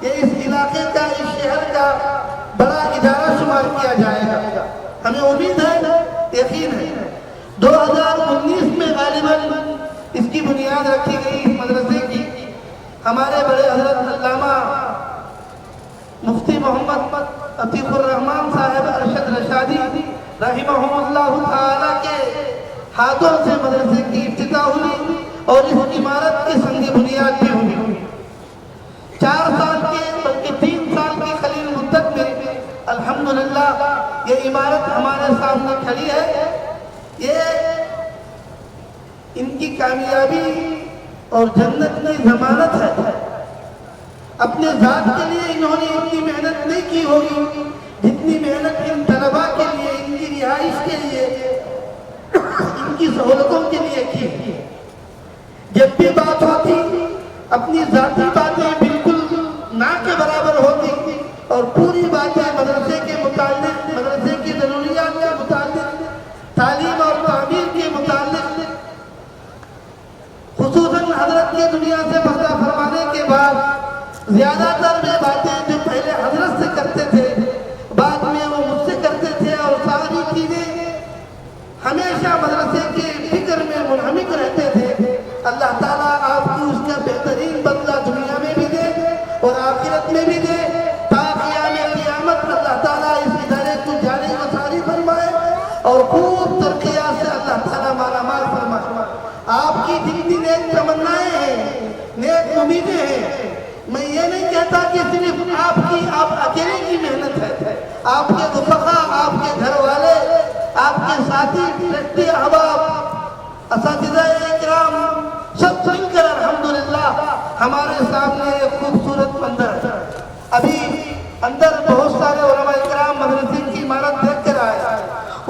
یہ اس علاقے کا، اس شہر کا بڑا ادارہ شمار کیا جائے گا. ہمیں امید ہے، یقین ہے. 2019 میں غالباً اس کی بنیاد رکھی گئی اس مدرسے کی. ہمارے بڑے حضرت علامہ مفتی محمد عتیق الرحمن صاحب ارشد رشادی رحمہم اللہ تعالی کے ہاتھوں سے مدرسے کی افتتاح ہوئی اور اس عمارت کی سنگ بنیاد بھی ہوئی. 4 سال کے بلکہ 3 سال کی قلیل مدت میں الحمدللہ یہ عمارت ہمارے سامنے کھڑی ہے. یہ ان کی کامیابی اور جنت کی ضمانت ہے. اپنے ذات کے لیے انہوں نے اتنی محنت نہیں کی ہوگی جتنی محنت ان طلباء کے لیے، ان کی رہائش کے لیے، ان کی سہولتوں کے لیے کی. جب بھی بات ہوتی اپنی ذاتی باتیں بالکل نہ کے برابر ہوتی اور پوری باتیں مدرسے کے متعلق، مدرسے کی ضروریات کے متعلق، تعلیم اور تعمیر کے متعلق، خصوصاً حضرت کے دنیا سے پردہ فرمانے کے بعد زیادہ تر وہ باتیں جو پہلے حضرت سے کرتے تھے بعد میں وہ مجھ سے کرتے تھے، اور ساری چیزیں ہمیشہ مدرسے کے فکر میں منہمک رہتے تھے. اللہ تعالیٰ آپ کو اس کا بہترین بدلہ دنیا میں بھی دے اور آخرت میں بھی دے. کہتا کہ صرف آپ اکیلے کی محنت ہے، آپ کے رفقا، آپ کے گھر والے، آپ کے ساتھی، ٹرسٹی احباب، اساتذہ اکرام سب مل کر الحمدللہ ہمارے سامنے ایک خوبصورت منظر ہے۔ ابھی اندر بہت سارے علماء اکرام مدرسے کی عمارت دیکھ کر آئے،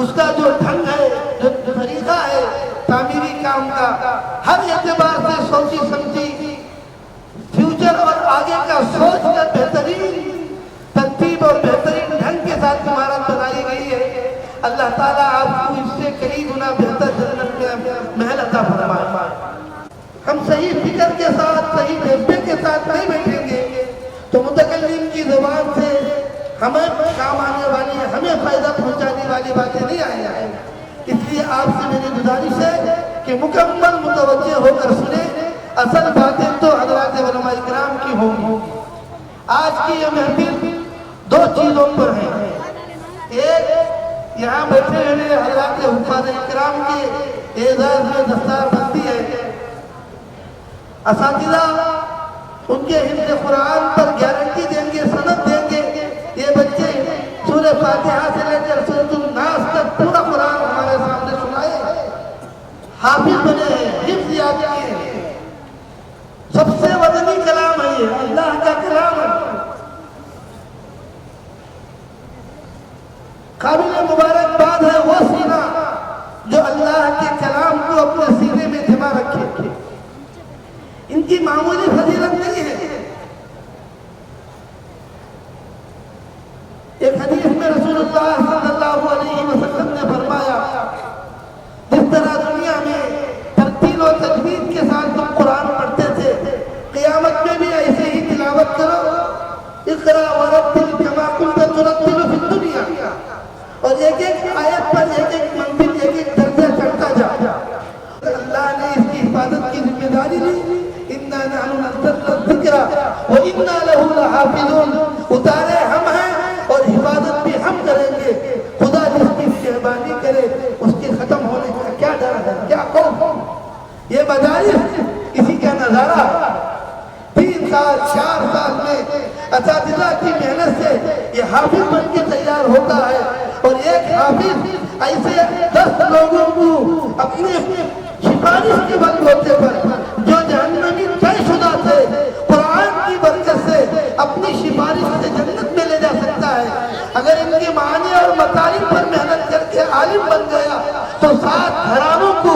اس کا جو ڈھنگ ہے، جو طریقہ ہے تعمیری کام کا، ہر اعتبار سے سوچی سمجھی فیوچر اور آگے کا سوچ کر بہترین ترتیب اور بہترین ڈھنگ کے ساتھ عمارت بنائی گئی ہے۔ اللہ تعالیٰ آپ کو اس سے کئی گنا بہتر جنت میں محل عطا فرمائے۔ ہم صحیح فکر کے ساتھ، صحیح جذبے کے ساتھ نہیں بیٹھیں گے تو متکلم کی زبان سے ہمیں کام آنے والی، ہمیں فائدہ پہنچانے والی باتیں نہیں آئیں گی۔ اس لیے آپ سے میری گزارش ہے کہ مکمل متوجہ ہو کر سنیں، اصل باتیں تو حضرات علماء اکرام کی ہوں گی۔ آج کی یہ محفل دو چیزوں پر ہے، ایک یہاں بیٹھے ہوئے حضرات حفاظ اکرام کے اعزاز میں دستار بندی ہے، اساتذہ ان کے حفظ قرآن پر گارنٹی دیں گے، سند دیں گے، یہ بچے سورہ فاتحہ سے لے کر سورۃ الناس تک پورا قرآن ہمارے سامنے سنائے، حافظ بنے ہیں، حفظ یاد کیے ہیں۔ سب سے وزنی کلام ہے یہ، اللہ کا کلام ہے۔ قابل مبارکباد ہے وہ سینہ جو اللہ کے کلام کو اپنے سینے میں جمع رکھے۔ ان کی معمولی فضیلت نہیں ہے۔ ایک حدیث میں رسول اللہ صلی اللہ علیہ وسلم نے فرمایا، جس طرح دنیا میں ترتیل و تجوید کے ساتھ تم قرآن پڑھتے تھے، قیامت میں بھی ایسے ہی تلاوت کرو، اقرا ورتل کما کنت ترتل فی الدنیا، اور ایک ایک آیت پر ایک ایک منزل، ایک ایک درجہ چڑھتا جا۔ اللہ نے اس کی حفاظت کی ذمہ داری لی، اِنَّا نَحْنُ نَزَّلْنَا الذِّكْرَ وَإِنَّا لَهُ لَحَافِظُونَ، اتارے ہم ہیں اور حفاظت بھی ہم کریں گے۔ خدا جس کی مہربانی کرے اس کے ختم ہونے کا کیا ڈر ہے، کیا خوف۔ یہ مدارس اسی کا نظارہ 3 سال 4 سال میں اساتذہ کی محنت سے یہ حافظ بن کے تیار ہوتا ہے، اور ایک حافظ ایسے 10 لوگوں کو اپنے سفارش کے بل ہوتے پر جو جہنمی طے شدہ تھے، قرآن کی برکت سے اپنی سفارش سے جنت میں لے جا سکتا ہے۔ اگر ان کے معنی اور مطالب پر محنت کر کے عالم بن گیا تو 7 گھرانوں کو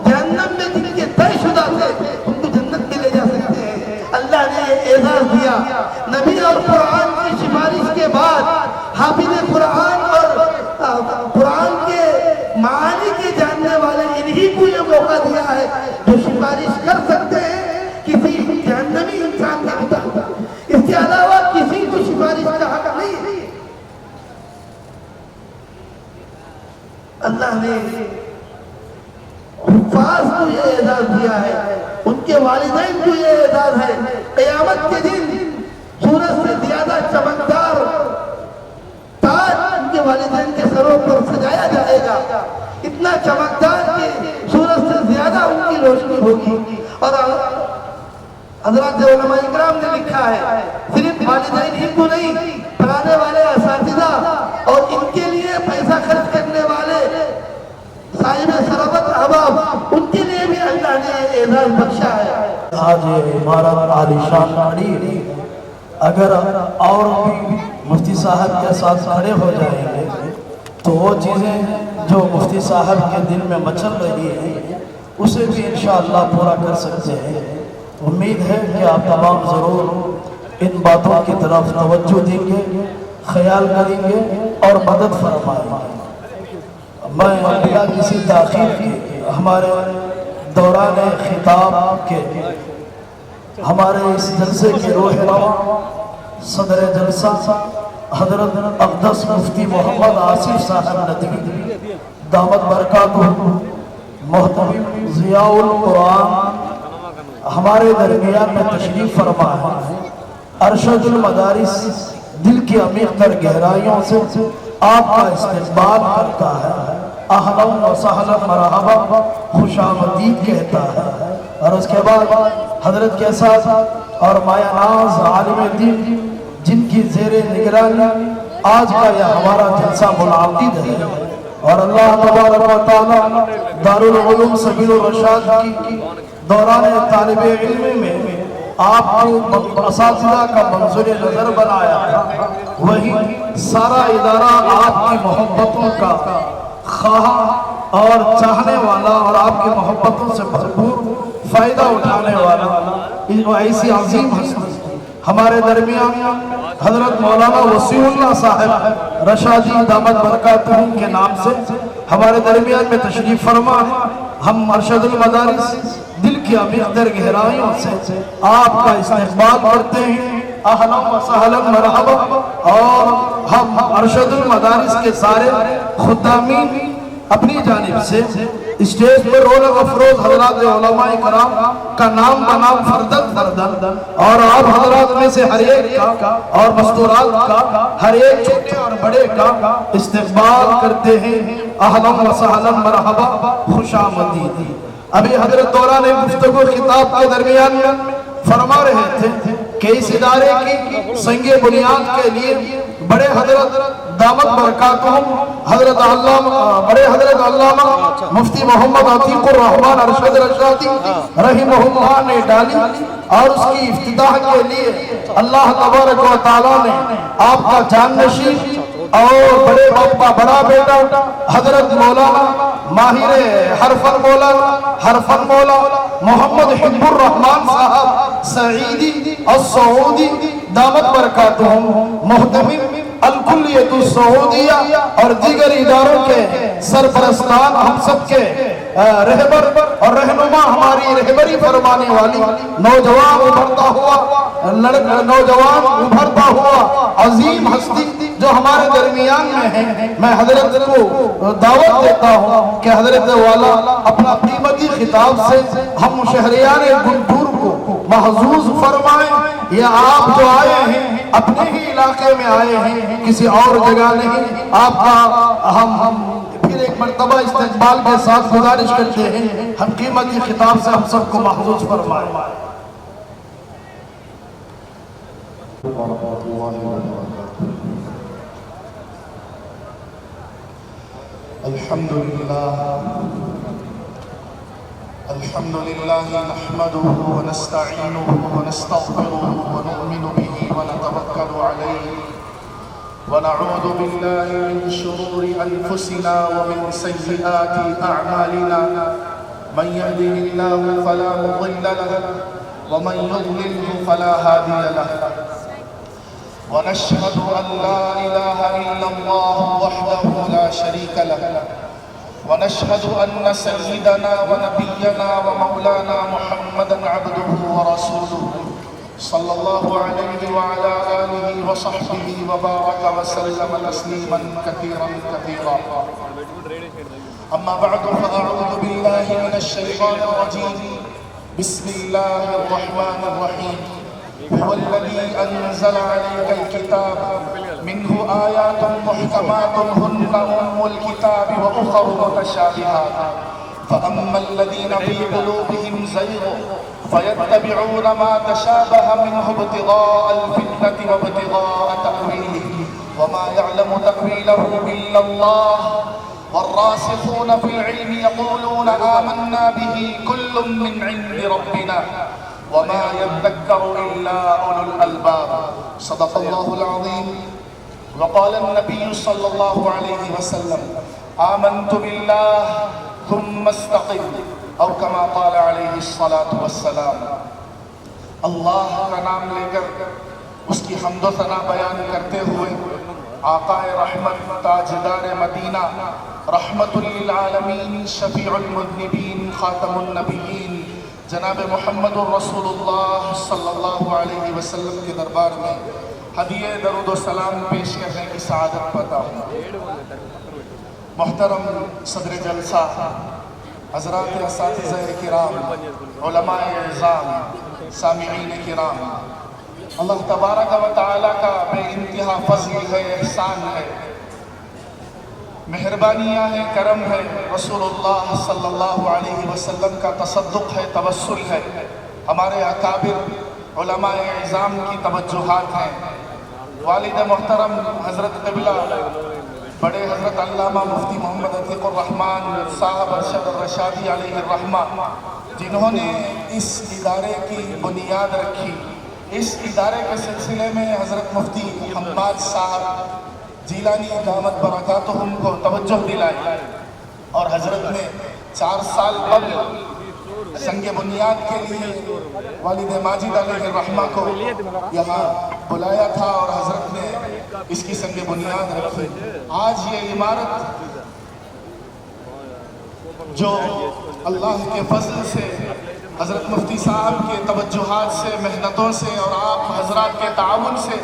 جہنم میں جن کے طے شدہ تھے ان کو جنت میں لے جا سکتے ہیں۔ اللہ نے یہ اعزاز دیا، نبی اور قرآن کی سفارش کے بعد حافظ قرآن اور قرآن کے معانی کے جاننے والے انہی کو یہ موقع دیا ہے جو سفارش کر سکتے ہیں کسی جہنمی انسان کا مطابق۔ اس کے علاوہ کسی کو سفارش کا حق نہیں ہے۔ اللہ نے حفاظ کو یہ اعزاز دیا ہے، ان کے والدین کو یہ اعزاز ہے۔ قیامت کے دن سورج سے زیادہ چمکدار تاج ان کے والدین کے سروں پر سجایا جائے گا، اتنا چمکدار کہ سورج سے زیادہ ان کی روشنی ہوگی۔ اور حضرات علماء اکرام نے لکھا ہے، صرف والدین ہی کو نہیں، پڑھانے والے اساتذہ اور ان کے لیے پیسہ خرچ کرنے والے صاحب ثروت احباب، ان کے لیے بھی اللہ نے اعزاز بخشا ہے۔ آج یہ عمارت عالیشان کھڑی، اگر اور بھی مفتی صاحب کے ساتھ کھڑے ہو جائیں گے تو وہ چیزیں جو مفتی صاحب کے دل میں مچل رہی ہیں اسے بھی انشاءاللہ پورا کر سکتے ہیں۔ امید ہے کہ آپ تمام ضرور ان باتوں کی طرف توجہ دیں گے، خیال کریں گے اور مدد فرمائیں گے۔ میں بلا کسی تاخیر کے ہمارے دوران خطاب کے ہمارے اس جلسے کے روح رواں صدر جلسہ حضرت اقدس مفتی محمد آصف صاحب ندوی دامت برکاتہ محترم ضیاء القرآن ہمارے درمیان میں تشریف فرما ہے۔ ارشد المدارس دل کی عمیق تر گہرائیوں سے آپ کا استقبال کرتا ہے، اہلا و سہلا مرحبا خوش آمدید کہتا ہے۔ اور اس کے بعد حضرت کے ساتھ اور مایا ناز عالم دین جن کی زیر نگرانی آج کا یہ ہمارا جلسہ منعقد ہے، اور اللہ تبارک و تعالی دارالعلوم سبیل الرشاد کی دوران طالب علم میں آپ کو اساتذہ کا منظور نظر بنایا، وہی سارا ادارہ آپ کی محبتوں کا خواہ اور چاہنے والا اور آپ کی محبتوں سے بھرپور فائدہ اٹھانے والا ایسی عظیم ہستی ہمارے درمیان حضرت مولانا وسیع اللہ صاحب رشادی دامت برکاتہم کے نام سے ہمارے درمیان میں تشریف فرما ہے۔ ہم ارشد المدارس دل کی عمیق گہرائیوں سے آپ کا استقبال کرتے ہیں، اہلا و سہلا مرحبا، اور ہم ارشد المدارس کے سارے خدامین اپنی جانب سے اسٹیج پر رونق افروز حضرات علماء کرام کا نام بنام فردن فردن اور آپ حضرات میں سے ہر ایک کا اور مستورات کا ہر ایک چھوٹے اور بڑے کا استقبال کرتے ہیں، اہلا و سہلا مرحبا، خوش آمدید۔ ابھی حضرت دوران گفتگو خطاب کے درمیان میں فرما رہے تھے کہ اس ادارے کی سنگ بنیاد کے لیے بڑے حضرت دامت برکاتہم بڑے حضرت علامہ مفتی محمد عتیق الرحمن ارشد رشادی رحمہ اللہ نے ڈالی، اور اس کی افتتاح کے لیے اللہ تبارک و تعالیٰ نے آپ کا جانشین اور بڑے باپا بڑا بیٹا حضرت مولانا ماہر حرفن مولا محمد حب الرحمن صاحب سعیدی السعودی دامت برکاتہم محتمم الکلیت السعودیہ اور دیگر اداروں کے سرپرستان ہم سب کے رہبر اور رہنما ہماری رہبری فرمانے والی نوجوان ابھرتا ہوا عظیم ہستی جو ہمارے درمیان میں ہے، میں حضرت کو دعوت دیتا ہوں کہ حضرت والا اپنا قیمتی خطاب سے ہم شہریان گنٹور کو محظوظ فرمائیں، یا آپ جو آئے ہیں اپنے ہی علاقے میں آئے ہیں، کسی اور جگہ نہیں، آپ کا ہم پھر ایک مرتبہ استقبال کے ساتھ گزارش کرتے ہیں ہم قیمتی خطاب سے ہم سب کو محظوظ فرمائیں۔ الحمد لله نحمده ونستعينه ونستغفره ونؤمن به ونتوكل عليه ونعوذ بالله من شرور أنفسنا ومن سيئات أعمالنا، من يهده الله فلا مضل له ومن يضلله فلا هادي له، ونشهد أن لا إله إلا الله وحده لا شريك له، ونشهد أن سيدنا ونبينا ومولانا محمدا عبده ورسوله صلى الله عليه وعلى آله وصحبه وبارك وسلم تسليما كثيرا كثيرا. أما بعد فأعوذ بالله من الشيطان الرجيم. بسم الله الرحمن الرحيم. هو الذي أنزل عليك الكتاب منه آيات محكمات هن أم الكتاب وأخر متشابهات، فأما الذين في قلوبهم زيغ فيتبعون ما تشابه منه ابتغاء الفتنة وابتغاء تأويله وما يعلم تأويله إلا الله، والراسخون في العلم يقولون آمنا به كل من عند ربنا وما يذكر إلا أولو الألباب. صدق الله العظيم. وقال النبي صلى الله عليه وسلم آمنت بالله ثم استقم، او كما قال علیہ الصلاة والسلام. اللہ کا نام لے کر اس کی حمد و ثنا بیان کرتے ہوئے آقا رحمت تاجدار مدینہ رحمت للعالمین شفیع المذنبین خاتم النبیین جناب محمد الرسول اللہ صلی اللہ علیہ وسلم کے دربار میں ہدیہ درود و سلام پیش کرنے کی سعادت پاتا ہوں. محترم صدر جلسہ، حضرات اساتذہ کرام، علماء اعظام، سامعین کرام، اللہ تبارک و تعالیٰ کا بے انتہا فضل ہے، احسان ہے मेहरबानियाँ हैं, करम है, रसूलुल्लाह सल्लल्लाहु अलैहि वसल्लम का तसद्दुक़ है, तवस्सुल है, हमारे अकाबिर उलमाए इज़ाम की तवज्जुहात हैं। वालिद मोहतरम हज़रत क़िबला बड़े हज़रत अल्लामा मुफ्ती मोहम्मद अतीक़ुर रहमान साहब अरशद रशादी अलैहि रहमा, जिन्होंने इस इदारे की बुनियाद रखी, इस इदारे के सिलसिले में हज़रत मुफ्ती हम्माद साहब जीलानी दामत बरकातुहुम को तवज्जो दिलाई और हज़रत ने 4 साल कबल संग बुनियाद के लिए वालिद माजिद अलैहि रहमा को यहाँ बुलाया था और हज़रत ने इसकी संग बुनियाद रखी। आज ये इमारत जो अल्लाह के फजल से, हज़रत मुफ्ती साहब के तवज्जुहात से, मेहनतों से और आप हज़रात के ताउन से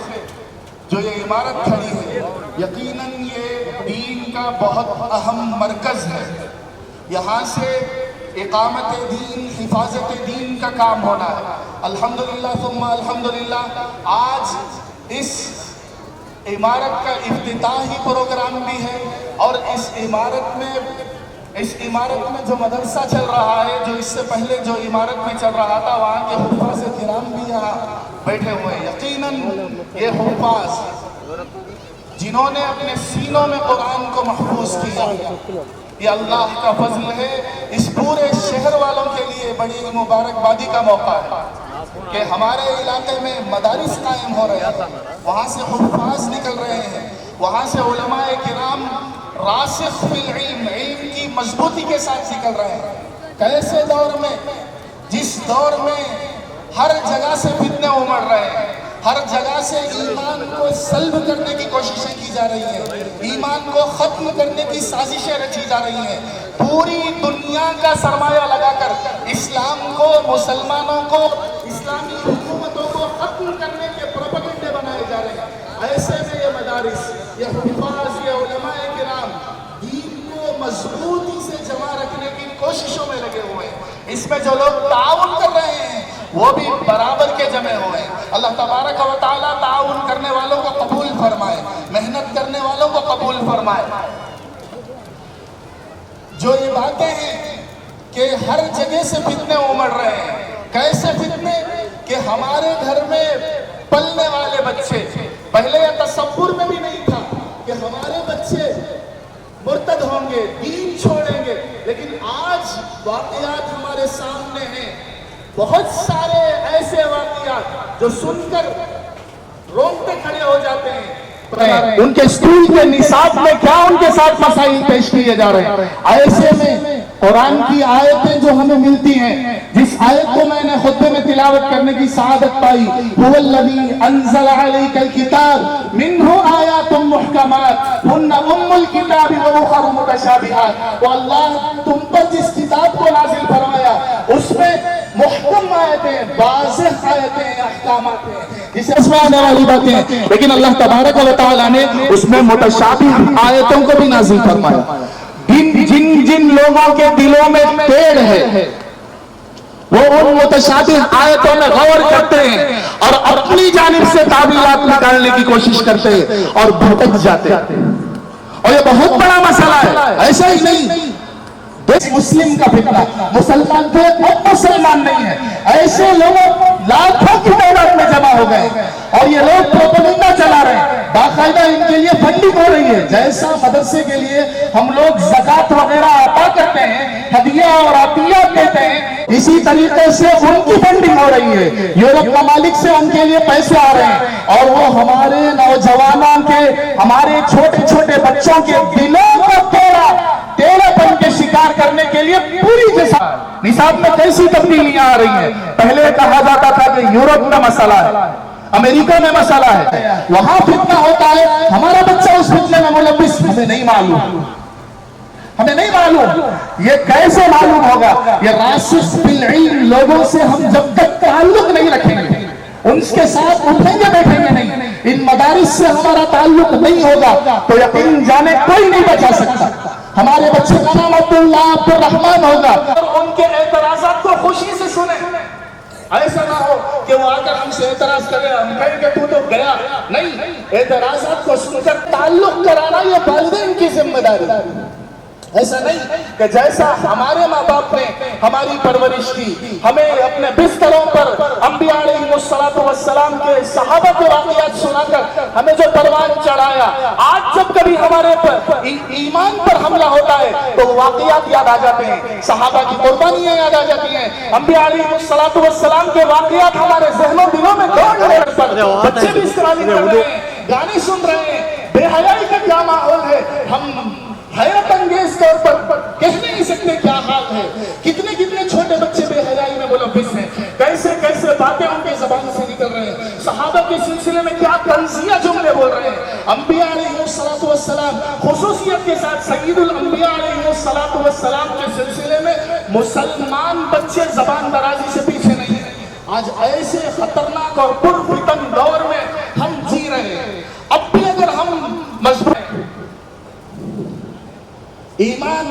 जो ये इमारत खड़ी है, यकीनन ये दीन का बहुत अहम मरकज़ है। यहाँ से इकामत दीन, हिफाजत दीन का काम होना है। अल्हम्दुलिल्लाह सुम्मा अल्हम्दुलिल्लाह आज इस इमारत का इफ्तिताही प्रोग्राम भी है और इस इमारत में जो मदरसा चल रहा है, जो इससे पहले जो इमारत में चल रहा था, वहाँ के हुफ़ाज़ किराम भी यहाँ बैठे हुए हैं। यकीनन ये हुफ़ाज़ जिन्होंने अपने सीनों में कुरान को महफूज किया, ये अल्लाह का फजल है। इस पूरे शहर वालों के लिए बड़ी मुबारकबादी का मौका है कि हमारे इलाके में मदारिस कायम हो रहे हैं, वहाँ से हुफ़ाज़ निकल रहे हैं, वहाँ से उलमाए किराम रासिख़ फिल इल्म, इल्म की मजबूती के साथ निकल रहे हैं। कैसे दौर में, जिस दौर में हर जगह से फितने उमड़ रहे हैं, हर जगह से ईमान को सल्ब करने की कोशिशें की जा रही हैं, ईमान को ख़त्म करने की साजिशें रची जा रही हैं, पूरी दुनिया का सरमाया लगाकर इस्लाम को, मुसलमानों को, इस्लामी हुकूमतों को ख़त्म करने के प्रोपेगेंडे बनाए जा रहे हैं। ऐसे में ये मदारिस, ये हुफ़ाज़, ये उलमाए किराम दीन को मजबूती से जमा रखने की कोशिशों में लगे हुए हैं। इसमें जो लोग ताउन कर रहे हैं वो भी बराबर के जमे हुए हैं। अल्लाह तबारक व तआला ताउन करने वालों को कबूल फरमाए, मेहनत करने वालों को कबूल फरमाए। जो ये बातें हैं कि हर जगह से फितने उमड़ रहे हैं, कैसे फितने कि हमारे घर में पलने वाले बच्चे, पहले यह तसव्वुर में भी नहीं था कि हमारे बच्चे मुर्तद होंगे, दीन छोड़ेंगे, लेकिन आज वाक़ियात हमारे सामने हैं। बहुत सारे ऐसे वाक़ियात जो सुनकर रोंगटे खड़े हो जाते हैं। उनके स्कूल के निसाब में क्या उनके साथ मसाइल पेश किए जा रहे हैं। ऐसे में कुरान की आयतें जो हमें मिलती हैं, जिस आयत को मैंने खुतबे में तिलावत करने की सआदत पाई, हुवल्लज़ी अंज़ला अलैकल किताब मिन्हु आयातुम मुहकमात हुन्ना उम्मुल किताबि व उखर मुतशाबिहात। वो अल्लाह तुम पर जिस किताब को नाज़िल फरमाया उसमें मुहकम आयतें, वाज़ेह आयतें, अहकामात हैं, जिसे उसमें आने वाली बातें, लेकिन अल्लाह तबारक व तआला ने उसमें मुतशाबिह आयतों को भी नाज़िल फरमाया। जिन लोगों के दिलों में टेढ़ है वो उन मुतशाबिह आयतों में गौर करते हैं और अपनी जानिब से तावीलात निकालने की कोशिश करते हैं और भटक जाते हैं। और ये बहुत बड़ा मसला है। ऐसा ही नहीं, मुस्लिम का फितना, मुसलमान थे अब मुसलमान नहीं है, ऐसे लोग लाखों की तादाद में जमा हो गए और ये लोग प्रोपेगेंडा चला रहे हैं। बाकायदा इनके लिए फंडिंग हो रही है। जैसा मदरसे के लिए हम लोग ज़कात वगैरह अता करते हैं, हदिया और अतिया देते हैं, इसी तरीके से उनकी फंडिंग हो रही है। यूरोप ममालिक से उनके लिए पैसे आ रहे हैं और वो हमारे नौजवानों के, हमारे छोटे छोटे बच्चों के दिलों को टेढ़ापन के शिकार करने के लिए पूरी निसाब में कैसी तब्दीलियां आ रही हैं। पहले कहा जाता था कि यूरोप में मसला है, अमेरिका में मसला है, वहां फितना होता है, हमारा बच्चा उस फितने में मुलव्विस, हमें नहीं मालूम, हमें नहीं मालूम। ये कैसे मालूम होगा? ये रासिख़ फिल इल्म लोगों से हम जब तक ताल्लुक नहीं रखेंगे, उनके साथ उठेंगे बैठेंगे नहीं, इन मदारिस से हमारा ताल्लुक नहीं होगा तो यकीन जाने कोई नहीं बचा सकता। हमारे बच्चे का नाम अब्दुल्लाह अब्दुल रहमान होगा और उनके एतराज़ात को खुशी से सुने। ऐसा ना हो कि वो आकर हमसे एतराज करे, हम कहेंगे तू तो गया। नहीं, एतराज़ात को सुनकर ताल्लुक कराना ये वालिदैन کی ذمہ داری. ایسا نہیں کہ جیسا ہمارے ماں باپ نے ہماری پرورش کی, ہمیں اپنے بستروں پر انبیاء علیہ السلام کے صحابہ کے واقعات سنا کر ہمیں جو پروان چڑھایا, آج جب کبھی ہمارے پر ایمان پر حملہ ہوتا ہے تو واقعات یاد آ جاتے ہیں, صحابہ کی قربانیاں یاد آ جاتی ہیں, انبیاء علیہ السلام کے واقعات ہمارے ذہنوں دلوں میں دوڑ رہے ہیں. بچے بھی استعمال کر رہے ہیں, گانے سن رہے ہیں, بے حیائی کا کیا ماحول ہے, ہم حیرت انگیز طور پر کہہ نہیں سکتے کیا حال ہے. کتنے کتنے چھوٹے بچے بے حیائی میں ملوث ہیں, کیسے کیسے باتیں ان کی زبان سے نکل رہے ہیں, صحابہ کے سلسلے میں کیا طنزیہ جملے بول رہے ہیں. انبیاء علیہ السلام خصوصیت کے ساتھ سید الانبیاء علیہ السلام کے سلسلے میں مسلمان بچے زبان درازی سے پیچھے نہیں ہیں. آج ایسے خطرناک اور پرفتن دور میں ہم جی رہے ہیں. اب بھی اگر ہم مضبوط ایمان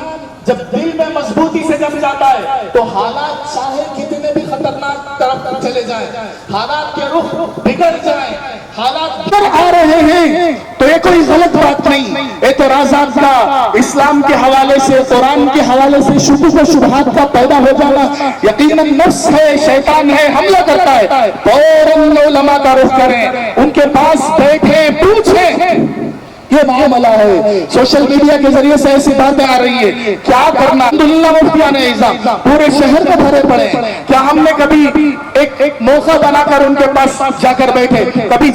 جب دل میں مضبوطی سے جم جاتا ہے تو حالات چاہے کتنے بھی خطرناک طرف چلے جائیں, حالات کے رخ بگڑ جائیں, حالات آ رہے ہیں تو یہ کوئی غلط بات نہیں. اعتراضات کا اسلام کے حوالے سے, قرآن کے حوالے سے شکوک و شبہات کا پیدا ہو جانا یقیناً نفس ہے, شیطان ہے, حملہ کرتا ہے. فوراً علماء کا رخ کریں, ان کے پاس بیٹھیں, پوچھیں یہ معاملہ ہے. سوشل میڈیا کے ذریعے سے ایسی باتیں آ رہی ہے, کیا کرنا. الحمدللہ مفتیان اعظام پورے شہر میں بھرے پڑے, کیا ہم نے کبھی ایک موقع بنا کر ان کے پاس جا کر بیٹھے, کبھی